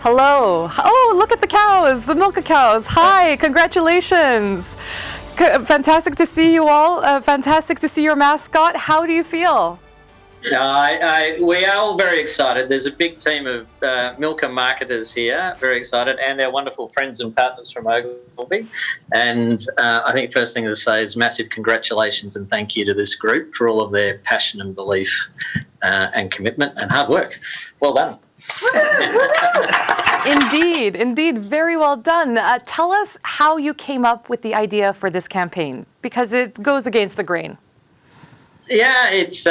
Hello. Oh, look at the cows, the Milka cows. Hi, congratulations. Fantastic to see you all. Fantastic to see your mascot. How do you feel? We are all very excited. There's a big team of Milka marketers here, very excited, and our wonderful friends and partners from Ogilvy. And I think first thing to say is massive congratulations and thank you to this group for all of their passion and belief and commitment and hard work. Well done. Indeed, very well done. Tell us how you came up with the idea for this campaign, because it goes against the grain. Yeah, it's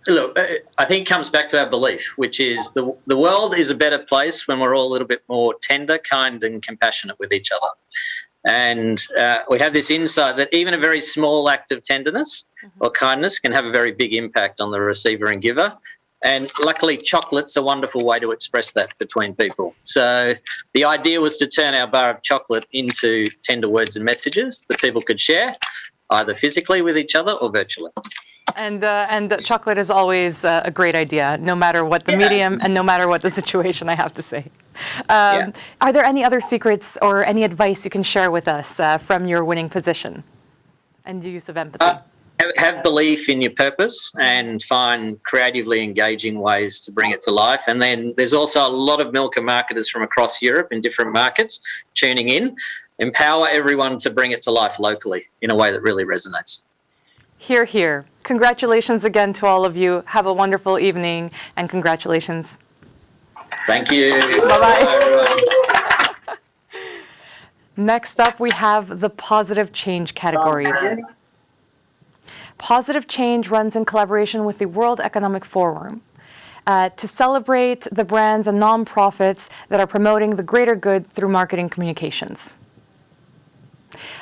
look, I think it comes back to our belief, which is the world is a better place when we're all a little bit more tender, kind, and compassionate with each other. And we have this insight that even a very small act of tenderness or kindness can have a very big impact on the receiver and giver. And luckily, chocolate's a wonderful way to express that between people. So the idea was to turn our bar of chocolate into tender words and messages that people could share, either physically with each other or virtually. And chocolate is always a great idea, no matter what the medium and no matter what the situation, I have to say. Are there any other secrets or any advice you can share with us from your winning position and the use of empathy? Have belief in your purpose and find creatively engaging ways to bring it to life. And then there's also a lot of Milka marketers from across Europe in different markets tuning in. Empower everyone to bring it to life locally in a way that really resonates. Hear, hear. Congratulations again to all of you. Have a wonderful evening and congratulations. Thank you. Bye-bye. Next up, we have the positive change categories. Positive Change runs in collaboration with the World Economic Forum to celebrate the brands and nonprofits that are promoting the greater good through marketing communications.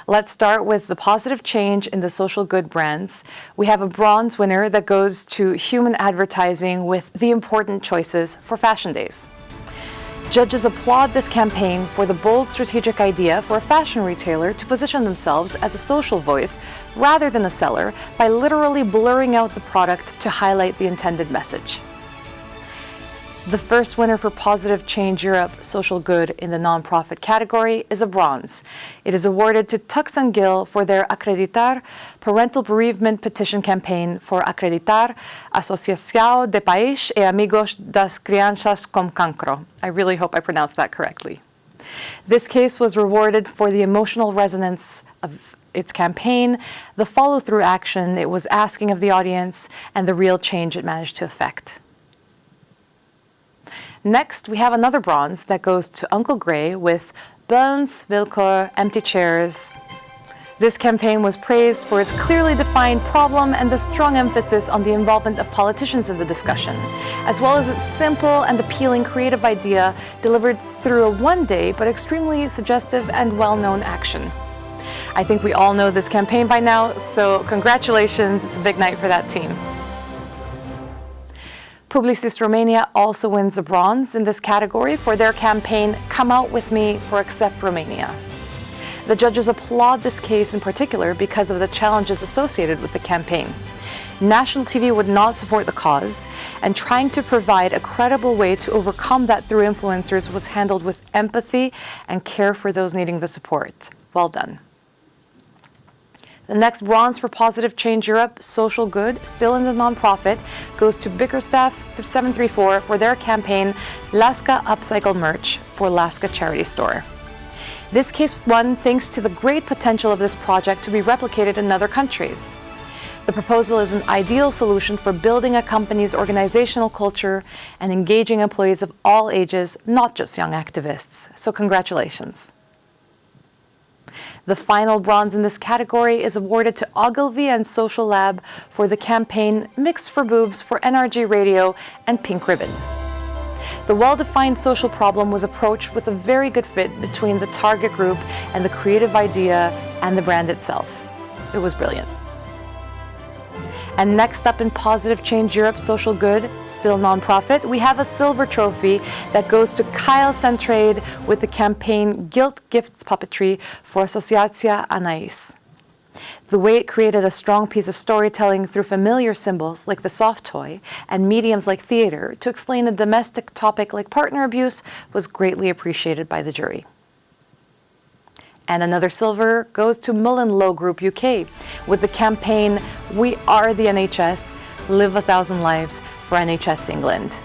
Let's start with the positive change in the social good brands. We have a bronze winner that goes to Human Advertising with the important choices for Fashion Days. Judges applaud this campaign for the bold strategic idea for a fashion retailer to position themselves as a social voice rather than a seller by literally blurring out the product to highlight the intended message. The first winner for Positive Change Europe Social Good in the nonprofit category is a bronze. It is awarded to Tux & Gill for their Acreditar Parental Bereavement Petition Campaign for Acreditar Asociação de Pais e Amigos das Crianças com Cancro. I really hope I pronounced that correctly. This case was rewarded for the emotional resonance of its campaign, the follow-through action it was asking of the audience, and the real change it managed to effect. Next, we have another bronze that goes to Uncle Grey with Burns, Vilcor, Empty Chairs. This campaign was praised for its clearly defined problem and the strong emphasis on the involvement of politicians in the discussion, as well as its simple and appealing creative idea delivered through a one-day but extremely suggestive and well-known action. I think we all know this campaign by now, so congratulations, it's a big night for that team. Publicis Romania also wins a bronze in this category for their campaign Come Out With Me for Accept Romania. The judges applaud this case in particular because of the challenges associated with the campaign. national TV would not support the cause, and trying to provide a credible way to overcome that through influencers was handled with empathy and care for those needing the support. Well done. The next bronze for Positive Change Europe Social Good, still in the nonprofit, goes to Bickerstaff 734 for their campaign Laska Upcycle Merch for Laska Charity Store. This case won thanks to the great potential of this project to be replicated in other countries. The proposal is an ideal solution for building a company's organizational culture and engaging employees of all ages, not just young activists. So congratulations. The final bronze in this category is awarded to Ogilvy and Social Lab for the campaign Mix for Boobs for NRG Radio and Pink Ribbon. The well-defined social problem was approached with a very good fit between the target group and the creative idea and the brand itself. It was brilliant. And next up in Positive Change Europe Social Good, still nonprofit, we have a silver trophy that goes to Kyle Centrade with the campaign Guilt Gifts Puppetry for Asociacja Anais. The way it created a strong piece of storytelling through familiar symbols like the soft toy and mediums like theater to explain a domestic topic like partner abuse was greatly appreciated by the jury. And another silver goes to Mullenlow Group UK with the campaign We Are the NHS, Live a Thousand Lives for NHS England.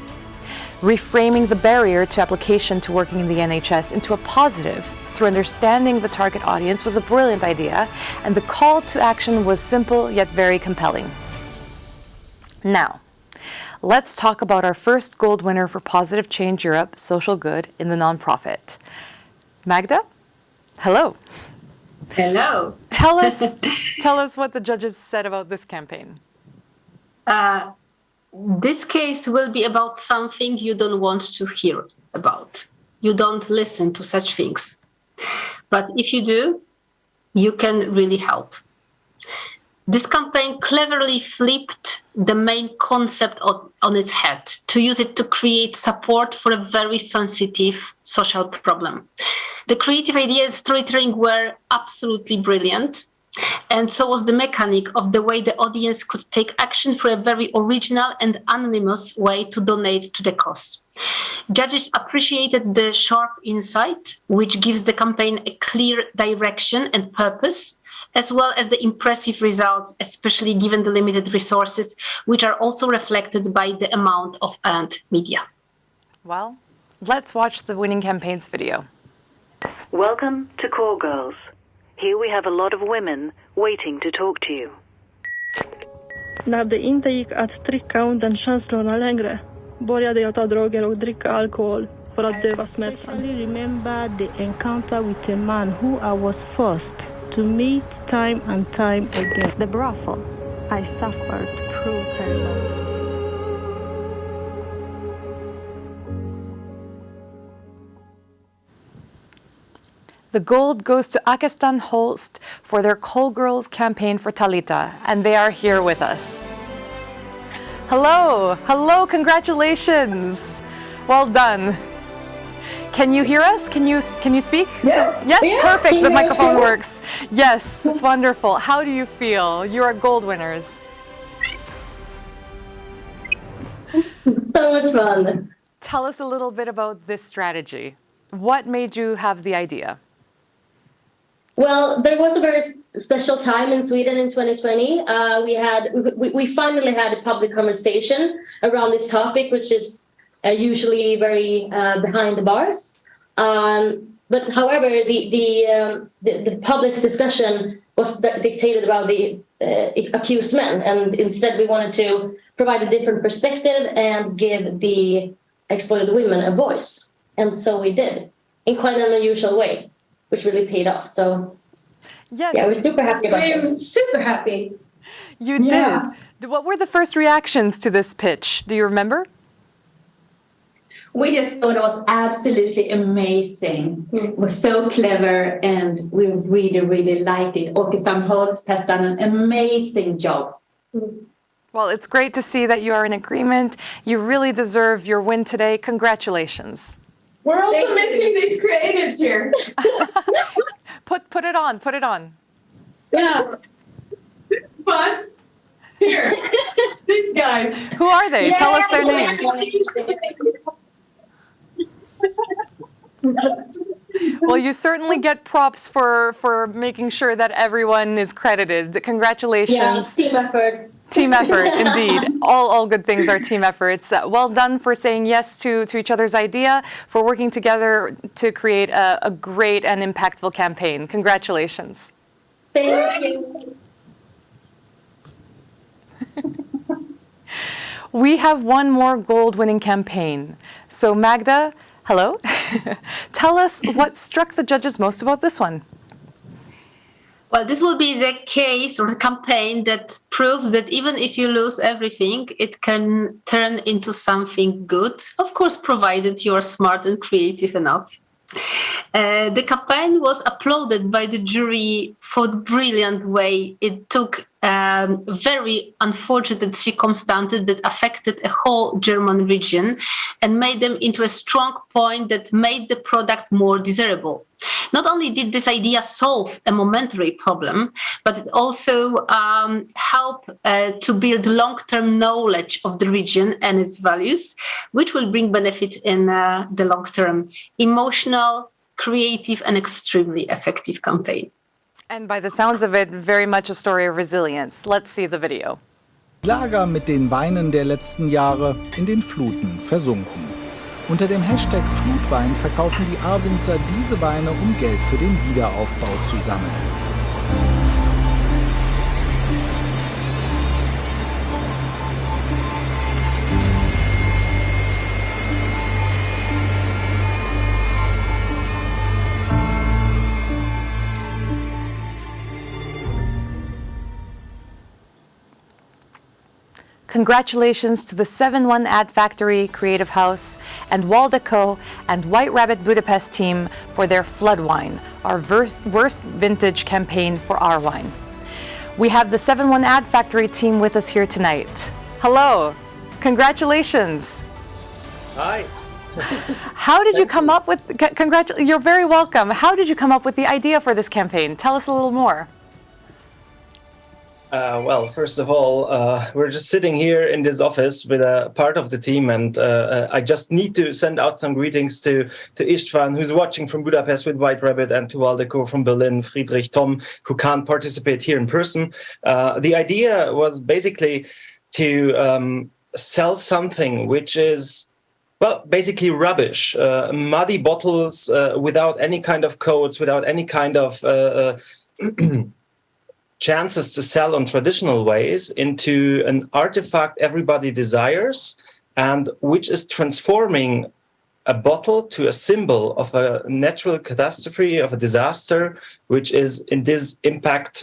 Reframing the barrier to application to working in the NHS into a positive through understanding the target audience was a brilliant idea, and the call to action was simple yet very compelling. Now, let's talk about our first gold winner for Positive Change Europe Social Good in the nonprofit. Magda? Hello. Hello. Tell us what the judges said about this campaign. This case will be about something you don't want to hear about. You don't listen to such things. But if you do, you can really help. This campaign cleverly flipped the main concept on its head to use it to create support for a very sensitive social problem. The creative idea and storytelling were absolutely brilliant, and so was the mechanic of the way the audience could take action for a very original and anonymous way to donate to the cause. Judges appreciated the sharp insight, which gives the campaign a clear direction and purpose, as well as the impressive results, especially given the limited resources, which are also reflected by the amount of earned media. Well, let's watch the winning campaign's video. Welcome to Call Girls. Here we have a lot of women waiting to talk to you. När det inte gick att trycka undan känslorna längre började jag ta droger och dricka alkohol för att döva smärtan. I remember the encounter with a man who I was forced to meet time and time again. The brothel I suffered through her love. The gold goes to Akestan Holst for their Call Girls campaign for Talita, and they are here with us. Hello, congratulations. Well done. Can you hear us? Can you speak? Yes. Yes, Yeah, perfect. The microphone works. Yes, wonderful. How do you feel? You are gold winners. So much fun. Tell us a little bit about this strategy. What made you have the idea? Well, there was a very special time in Sweden in 2020. We finally had a public conversation around this topic, which is usually very behind the bars. But however, the public discussion was dictated about the accused men, and instead we wanted to provide a different perspective and give the exploited women a voice. And so we did, in quite an unusual way, which really paid off. So yes, yeah, we're super happy about we're this. super happy. You did. What were the first reactions to this pitch? Do you remember? We just thought it was absolutely amazing. It was so clever, and we really, really liked it. Akestan Holst has done an amazing job. Well, it's great to see that you are in agreement. You really deserve your win today. Congratulations. We're also missing these creatives here. Put it on. Yeah. It's fun. Here, these guys. Who are they? Yeah, Tell us their names. Well, you certainly get props for making sure that everyone is credited. Congratulations. Yeah, team effort. Team effort, indeed. All good things are team efforts. Well done for saying yes to each other's idea, for working together to create a great and impactful campaign. Congratulations. Thank you. We have one more gold-winning campaign. So Magda, hello. Tell us what struck the judges most about this one. Well, this will be the case or the campaign that proves that even if you lose everything, it can turn into something good. Of course, provided you are smart and creative enough. The campaign was applauded by the jury for the brilliant way it took very unfortunate circumstances that affected a whole German region and made them into a strong point that made the product more desirable. Not only did this idea solve a momentary problem, but it also helped to build long-term knowledge of the region and its values, which will bring benefit in the long term. Emotional, creative, and extremely effective campaign. And by the sounds of it, very much a story of resilience. Let's see the video. Lager mit den Weinen der letzten Jahre in den Fluten versunken. Unter dem Hashtag Flutwein verkaufen die Ahrwinzer diese Weine, um Geld für den Wiederaufbau zu sammeln. Congratulations to the 7-1 Ad Factory, Creative House, and Waldeco and White Rabbit Budapest team for their Flood Wine, our worst vintage campaign for our wine. We have the 7-1 Ad Factory team with us here tonight. Hello, congratulations. Hi. How did you come up with, you're very welcome. How did you come up with the idea for this campaign? Tell us a little more. Well, first of all, we're just sitting here in this office with a part of the team, and I just need to send out some greetings to Istvan, who's watching from Budapest with White Rabbit, and to Waldeco from Berlin, Friedrich, Tom, who can't participate here in person. The idea was basically to sell something which is, well, basically rubbish, muddy bottles without any kind of codes, without any kind of chances to sell on traditional ways, into an artifact everybody desires, and which is transforming a bottle to a symbol of a natural catastrophe, of a disaster, which is in this impact,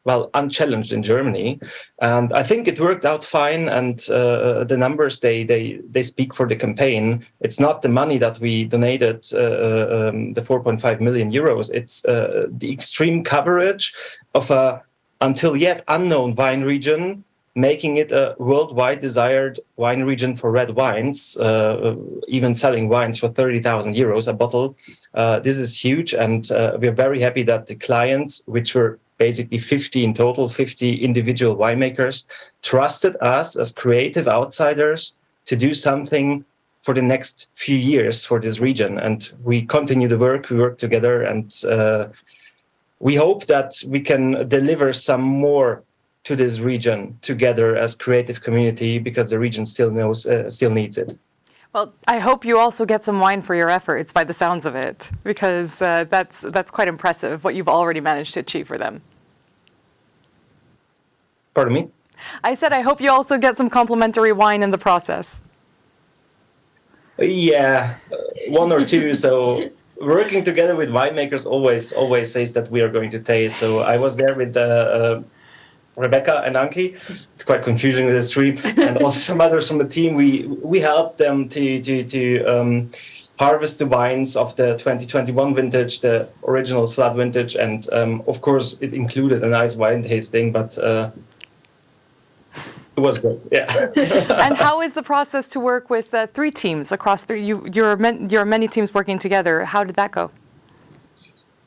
well, unchallenged in Germany. And I think it worked out fine, and the numbers, they speak for the campaign. It's not the money that we donated, the 4.5 million euros. It's the extreme coverage of a until yet unknown wine region, making it a worldwide desired wine region for red wines, even selling wines for 30,000 euros a bottle. This is huge, and we're very happy that the clients, which were basically 50 in total, 50 individual winemakers, trusted us as creative outsiders to do something for the next few years for this region. And we continue the work, we work together, and we hope that we can deliver some more to this region together as creative community, because the region still needs it. Well, I hope you also get some wine for your efforts by the sounds of it, because that's quite impressive what you've already managed to achieve for them. Pardon me? I said I hope you also get some complimentary wine in the process. Yeah, one or two. So working together with winemakers always says that we are going to taste. So I was there with Rebecca and Anki. It's quite confusing with the stream, and also some others from the team. We helped them to harvest the wines of the 2021 vintage, the original Flood vintage, and of course it included a nice wine tasting, but it was great. Yeah. And how is the process to work with three teams across you're many teams working together? How did that go?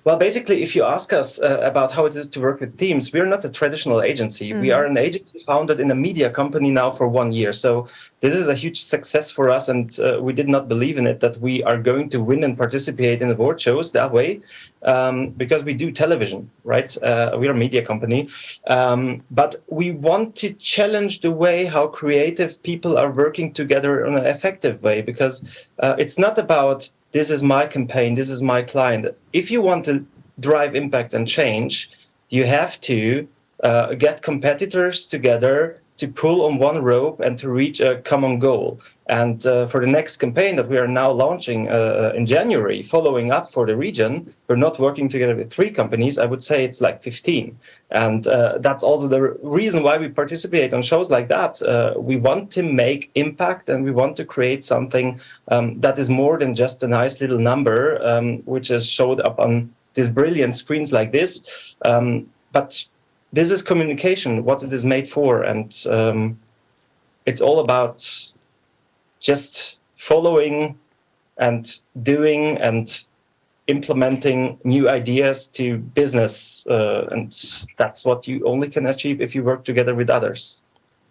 Well, basically, if you ask us about how it is to work with teams, we're not a traditional agency. We are an agency founded in a media company now for 1 year. So this is a huge success for us, and we did not believe in it that we are going to win and participate in award shows that way, because we do television, right? We are a media company, but we want to challenge the way how creative people are working together in an effective way, because it's not about this is my campaign, this is my client. If you want to drive impact and change, you have to get competitors together to pull on one rope and to reach a common goal. And for the next campaign that we are now launching in January, following up for the region, we're not working together with 3 companies. I would say it's like 15. And that's also the reason why we participate on shows like that. We want to make impact, and we want to create something that is more than just a nice little number, which is showed up on these brilliant screens like this. But this is communication, what it is made for, and it's all about just following and doing and implementing new ideas to business, and that's what you only can achieve if you work together with others.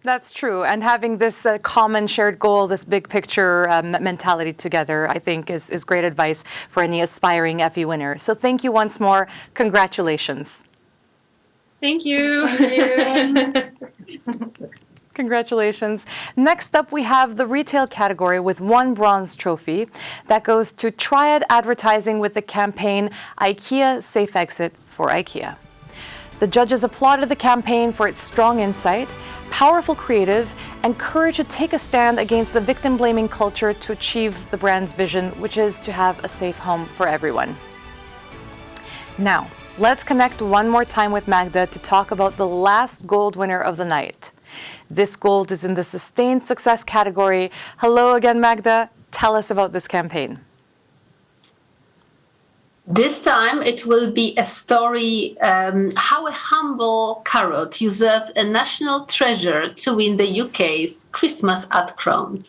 That's true. And having this common shared goal, this big picture mentality together, I think is great advice for any aspiring Effie winner. So thank you once more. Congratulations. Thank you. Congratulations. Next up, we have the retail category with 1 bronze trophy that goes to Triad Advertising with the campaign IKEA Safe Exit for IKEA. The judges applauded the campaign for its strong insight, powerful creative, and courage to take a stand against the victim-blaming culture to achieve the brand's vision, which is to have a safe home for everyone. Now, let's connect one more time with Magda to talk about the last gold winner of the night. This gold is in the sustained success category. Hello again, Magda. Tell us about this campaign. This time it will be a story how a humble carrot usurped a national treasure to win the UK's Christmas ad crown.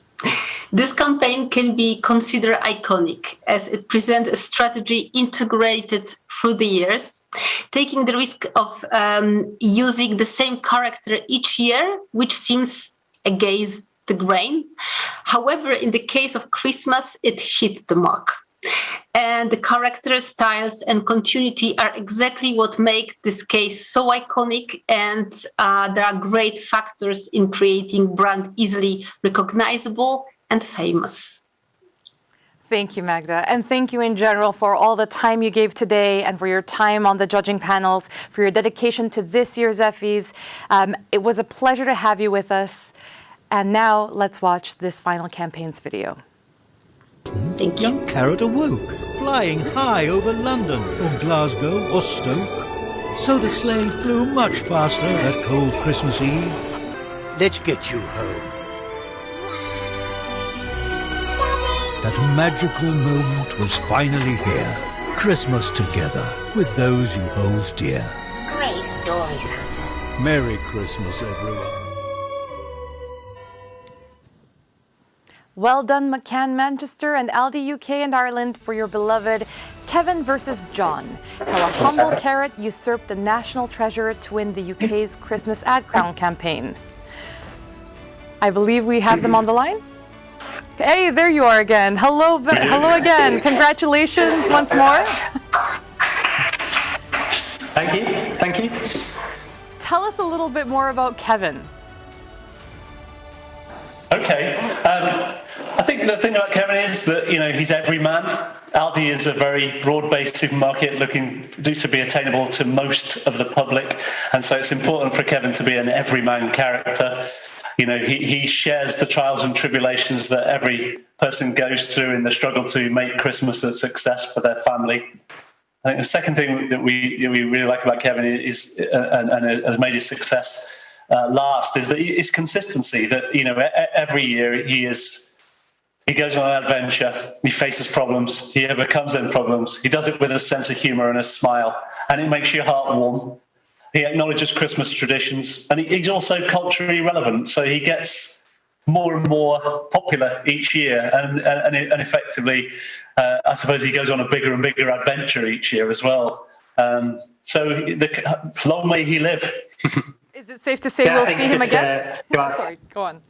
This campaign can be considered iconic as it presents a strategy integrated through the years, taking the risk of using the same character each year, which seems against the grain. However, in the case of Christmas, it hits the mark. And the character styles and continuity are exactly what make this case so iconic, and there are great factors in creating brand easily recognizable and famous. Thank you, Magda. And thank you in general for all the time you gave today and for your time on the judging panels, for your dedication to this year's Effies. It was a pleasure to have you with us. And now let's watch this final campaign's video. Thank you. Young Carrot awoke, flying high over London or Glasgow or Stoke. So the sleigh flew much faster that cold Christmas Eve. Let's get you home. That magical moment was finally here. Christmas together with those you hold dear. Great story, Santa. Merry Christmas, everyone. Well done, McCann Manchester and Aldi UK and Ireland for your beloved Kevin versus John. How a humble carrot usurped the national treasure to win the UK's Christmas ad crown campaign. I believe we have them on the line. Hey, there you are again. Hello again. Congratulations once more. Thank you. Tell us a little bit more about Kevin. Okay. I think the thing about Kevin is that, he's everyman. Aldi is a very broad-based supermarket looking to be attainable to most of the public. And so it's important for Kevin to be an everyman character. He shares the trials and tribulations that every person goes through in the struggle to make Christmas a success for their family. I think the second thing that we really like about Kevin is, and has made his success last, is that his consistency. That every year he goes on an adventure, he faces problems, he overcomes them problems, he does it with a sense of humour and a smile, and it makes your heart warm. He acknowledges Christmas traditions, and he's also culturally relevant. So he gets more and more popular each year, and effectively, I suppose he goes on a bigger and bigger adventure each year as well. So long may he live. Is it safe to say we'll see him again? Sorry, go on.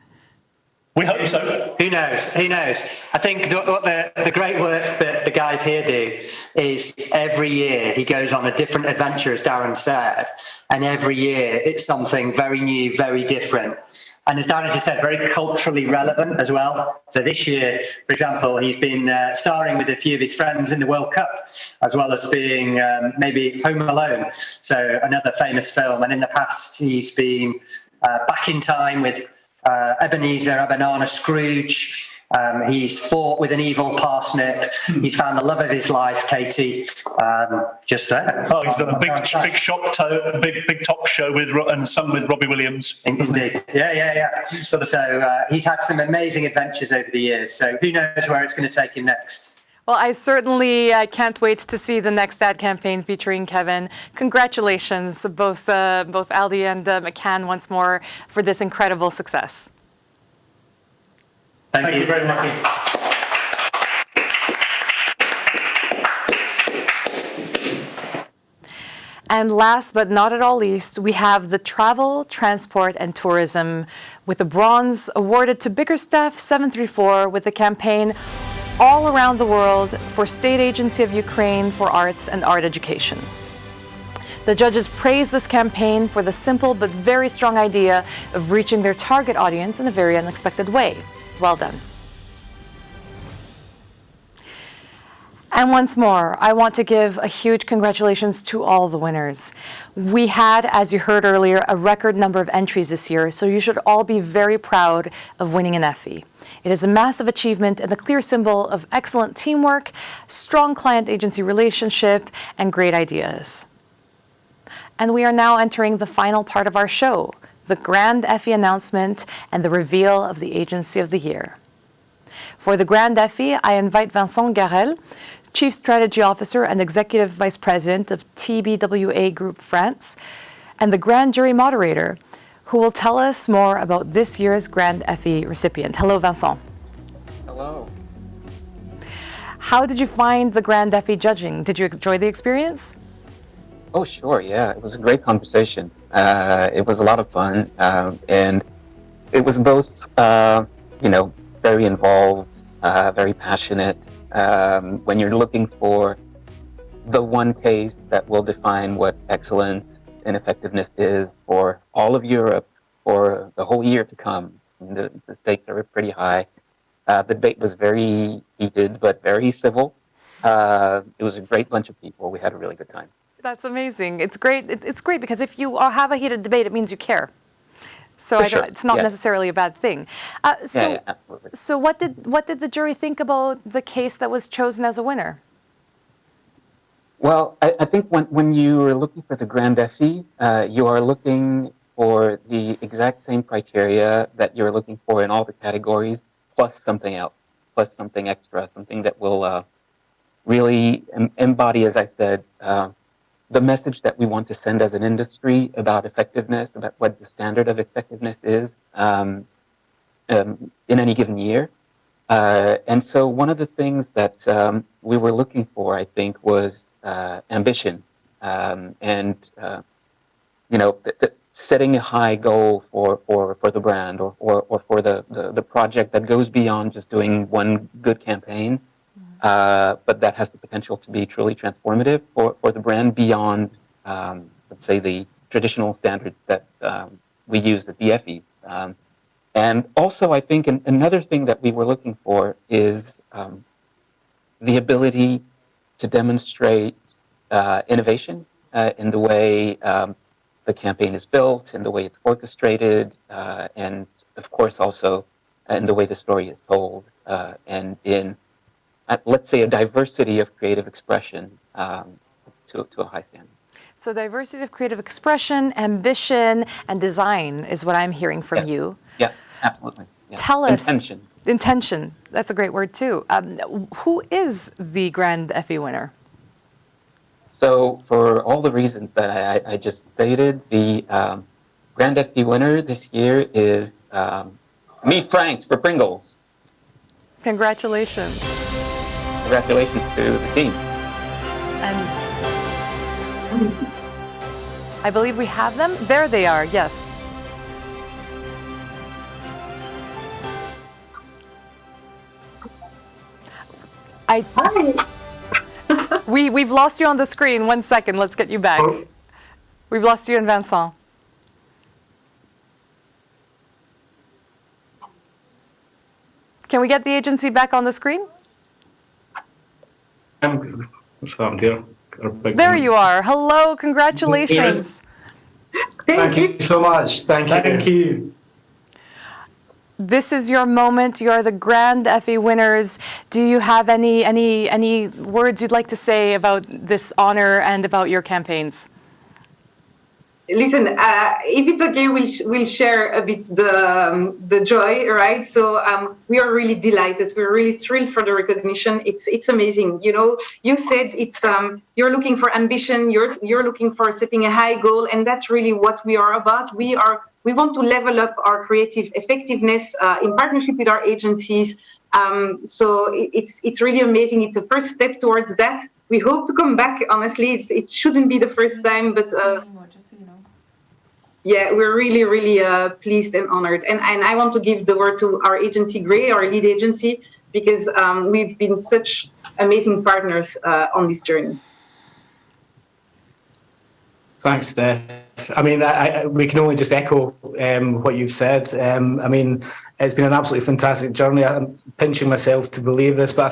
We hope so. Who knows? Who knows? I think what the great work that the guys here do is every year he goes on a different adventure, as Darren said, and every year it's something very new, very different. And as Darren just said, very culturally relevant as well. So this year, for example, he's been starring with a few of his friends in the World Cup, as well as being maybe Home Alone, so another famous film. And in the past, he's been Back in Time with Ebenezer, Abanana Scrooge. He's fought with an evil parsnip. He's found the love of his life, Katie. Just there. Oh, he's done a big top show and sung with Robbie Williams. Indeed. Yeah. So he's had some amazing adventures over the years. So who knows where it's going to take him next. Well, I certainly can't wait to see the next ad campaign featuring Kevin. Congratulations, both Aldi and McCann, once more for this incredible success. Thank you very much. And last but not at all least, we have the travel, transport, and tourism, with a bronze awarded to Bickerstaff 734 with the campaign All Around the World for State Agency of Ukraine for Arts and Art Education. The judges praised this campaign for the simple but very strong idea of reaching their target audience in a very unexpected way. Well done. And once more, I want to give a huge congratulations to all the winners. We had, as you heard earlier, a record number of entries this year, so you should all be very proud of winning an Effie. It is a massive achievement and a clear symbol of excellent teamwork, strong client-agency relationship, and great ideas. And we are now entering the final part of our show, the Grand Effie announcement and the reveal of the Agency of the Year. For the Grand Effie, I invite Vincent Garel, Chief Strategy Officer and Executive Vice President of TBWA Group France, and the Grand Jury Moderator, who will tell us more about this year's Grand Effie recipient. Hello, Vincent. Hello. How did you find the Grand Effie judging? Did you enjoy the experience? Oh, sure, yeah. It was a great conversation. It was a lot of fun, and it was both, very involved, very passionate. When you're looking for the one taste that will define what excellence and effectiveness is for all of Europe for the whole year to come. The stakes are pretty high. The debate was very heated, but very civil. It was a great bunch of people. We had a really good time. That's amazing. It's great. It's great because if you have a heated debate, it means you care. So it's not necessarily a bad thing. Absolutely. So what did the jury think about the case that was chosen as a winner? Well, I think when you are looking for the Grand Effie, you are looking for the exact same criteria that you're looking for in all the categories, plus something else, plus something extra, something that will really embody, as I said, the message that we want to send as an industry about effectiveness, about what the standard of effectiveness is in any given year. And so one of the things that we were looking for, I think, was ambition and, setting a high goal for the brand or for the project that goes beyond just doing one good campaign. But that has the potential to be truly transformative for the brand beyond, let's say, the traditional standards that we use at the Effies. And also, I think another thing that we were looking for is the ability to demonstrate innovation in the way the campaign is built, in the way it's orchestrated, and of course also in the way the story is told, and in let's say a diversity of creative expression to a high standard. So diversity of creative expression, ambition, and design is what I'm hearing from you. Yeah, absolutely. Yeah. Tell us. Intention. Intention. That's a great word too. Who is the Grand Effie winner? So for all the reasons that I just stated, the Grand Effie winner this year is Meet Frank for Pringles. Congratulations. Congratulations to the team. And I believe we have them. There they are, yes. We've lost you on the screen. 1 second, let's get you back. We've lost you and Vincent. Can we get the agency back on the screen? There you are. Hello, congratulations. Thank you so much. Thank you. This is your moment. You are the Grand Effie winners. Do you have any words you'd like to say about this honor and about your campaigns? Listen, if it's okay, we'll share a bit the joy, right? So we are really delighted. We're really thrilled for the recognition. It's amazing. You know, you said it's you're looking for ambition. You're looking for setting a high goal, and that's really what we are about. We want to level up our creative effectiveness in partnership with our agencies. So it's really amazing. It's a first step towards that. We hope to come back. Honestly, it shouldn't be the first time, but. Yeah, we're really, really pleased and honored. And I want to give the word to our agency, Grey, our lead agency, because we've been such amazing partners on this journey. Thanks, Steph. I mean, we can only just echo what you've said. I mean, it's been an absolutely fantastic journey. I'm pinching myself to believe this, but I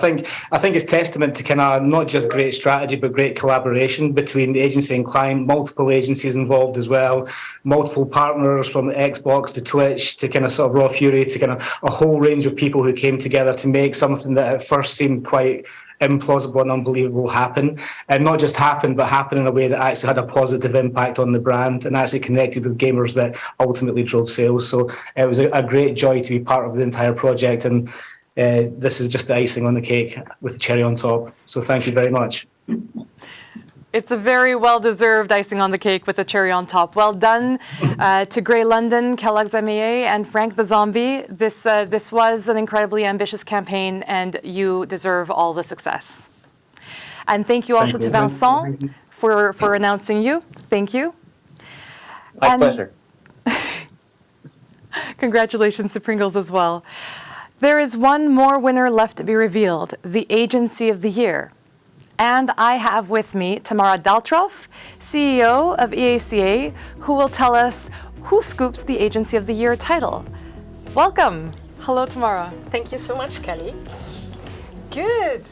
think it's testament to kind of not just great strategy, but great collaboration between the agency and client, multiple agencies involved as well, multiple partners from Xbox to Twitch to kind of sort of Raw Fury to kind of a whole range of people who came together to make something that at first seemed quite implausible and unbelievable happen, and not just happen, but happen in a way that actually had a positive impact on the brand and actually connected with gamers that ultimately drove sales. So it was a great joy to be part of the entire project, and this is just the icing on the cake with the cherry on top. So thank you very much. It's a very well-deserved icing on the cake with a cherry on top. Well done to Grey London, Kellogg's MEA, and Frank the Zombie. This was an incredibly ambitious campaign, and you deserve all the success. And thank you also to Vincent for announcing you. Thank you. My pleasure. Congratulations to Pringles as well. There is one more winner left to be revealed, the Agency of the Year. And I have with me Tamara Daltroff, CEO of EACA, who will tell us who scoops the Agency of the Year title. Welcome. Hello, Tamara. Thank you so much, Kelly. Good.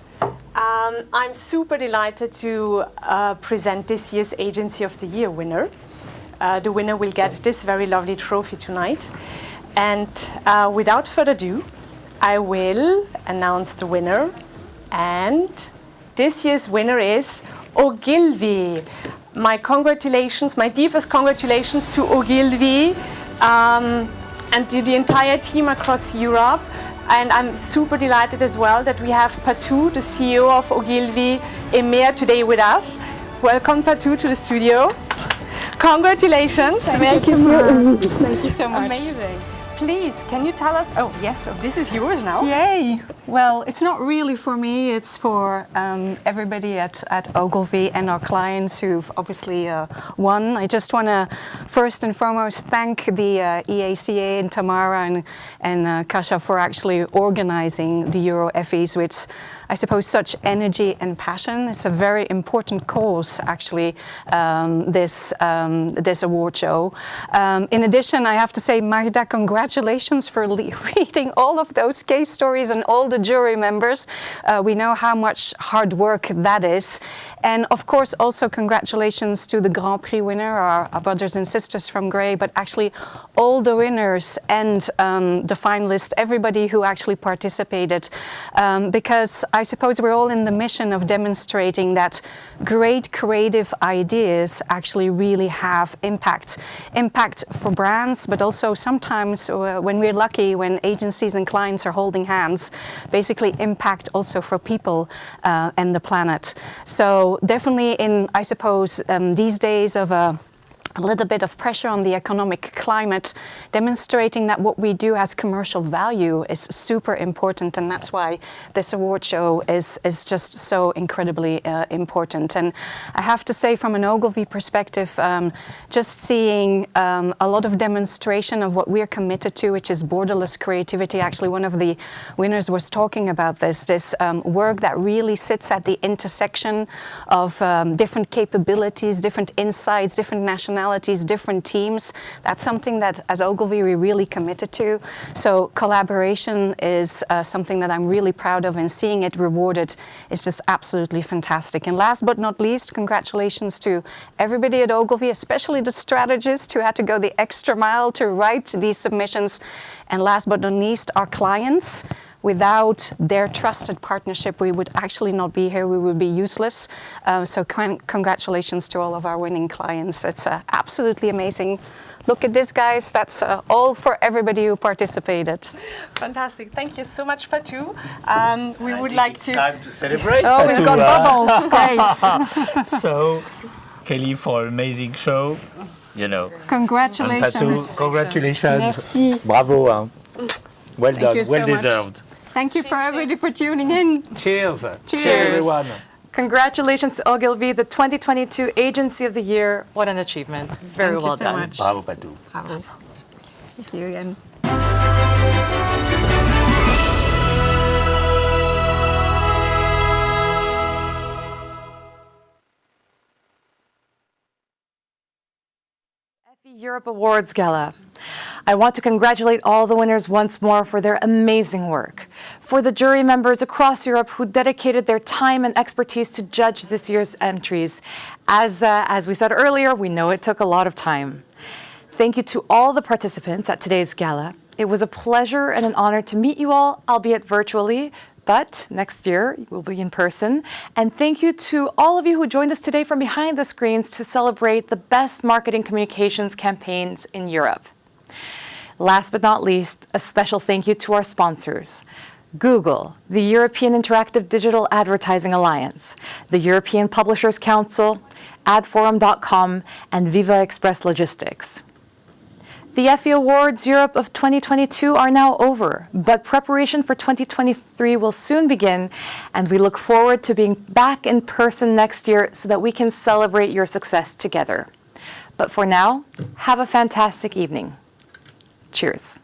I'm super delighted to present this year's Agency of the Year winner. The winner will get this very lovely trophy tonight. And without further ado, I will announce the winner. And this year's winner is Ogilvy. My congratulations, my deepest congratulations to Ogilvy and to the entire team across Europe. And I'm super delighted as well that we have Patou, the CEO of Ogilvy, EMEA today with us. Welcome, Patou, to the studio. Congratulations. Thank you so much. Amazing. Please, can you tell us, oh yes, this is yours now. Yay! Well, it's not really for me, it's for everybody at Ogilvy and our clients who've obviously won. I just want to first and foremost thank the EACA and Tamara and Kasia for actually organizing the Euro Effies with, I suppose, such energy and passion. It's a very important cause, actually, this award show. In addition, I have to say, Magda, congratulations for reading all of those case stories and all the jury members. We know how much hard work that is. And of course, also congratulations to the Grand Prix winner, our brothers and sisters from Grey, but actually all the winners and the finalists, everybody who actually participated, because I suppose we're all in the mission of demonstrating that great creative ideas actually really have impact for brands, but also sometimes when we're lucky, when agencies and clients are holding hands, basically impact also for people and the planet. So definitely in, I suppose, these days of a little bit of pressure on the economic climate, demonstrating that what we do has commercial value is super important, and that's why this award show is just so incredibly important. And I have to say, from an Ogilvy perspective, just seeing a lot of demonstration of what we're committed to, which is borderless creativity. Actually, one of the winners was talking about this work that really sits at the intersection of different capabilities, different insights, different nationalities, different teams. That's something that as Ogilvy we're really committed to. So collaboration is something that I'm really proud of, and seeing it rewarded is just absolutely fantastic. And last but not least, congratulations to everybody at Ogilvy, especially the strategists who had to go the extra mile to write these submissions. And last but not least, our clients. Without their trusted partnership, we would actually not be here. We would be useless. So congratulations to all of our winning clients. It's absolutely amazing. Look at this, guys. That's all for everybody who participated. Fantastic. Thank you so much, Fatou. We would like to... Time to celebrate. Oh, we've got bubbles. Great. So, Kelly, for an amazing show. Congratulations. And Fatou, congratulations. Merci. Bravo. Well done. You so well much. deserved. Thank you for everybody for tuning in. Cheers. Cheers. Everyone. Congratulations to Ogilvy, the 2022 Agency of the Year. What an achievement. Very well so done. much. Bravo, Fatou. Bravo. Thank you again. Effie Europe Awards Gala. I want to congratulate all the winners once more for their amazing work. For the jury members across Europe who dedicated their time and expertise to judge this year's entries. As we said earlier, we know it took a lot of time. Thank you to all the participants at today's gala. It was a pleasure and an honor to meet you all, albeit virtually, but next year we'll be in person. And thank you to all of you who joined us today from behind the screens to celebrate the best marketing communications campaigns in Europe. Last but not least, a special thank you to our sponsors. Google, the European Interactive Digital Advertising Alliance, the European Publishers Council, adforum.com, and Viva Express Logistics. The Effie Awards Europe of 2022 are now over, but preparation for 2023 will soon begin, and we look forward to being back in person next year so that we can celebrate your success together. But for now, have a fantastic evening. Cheers.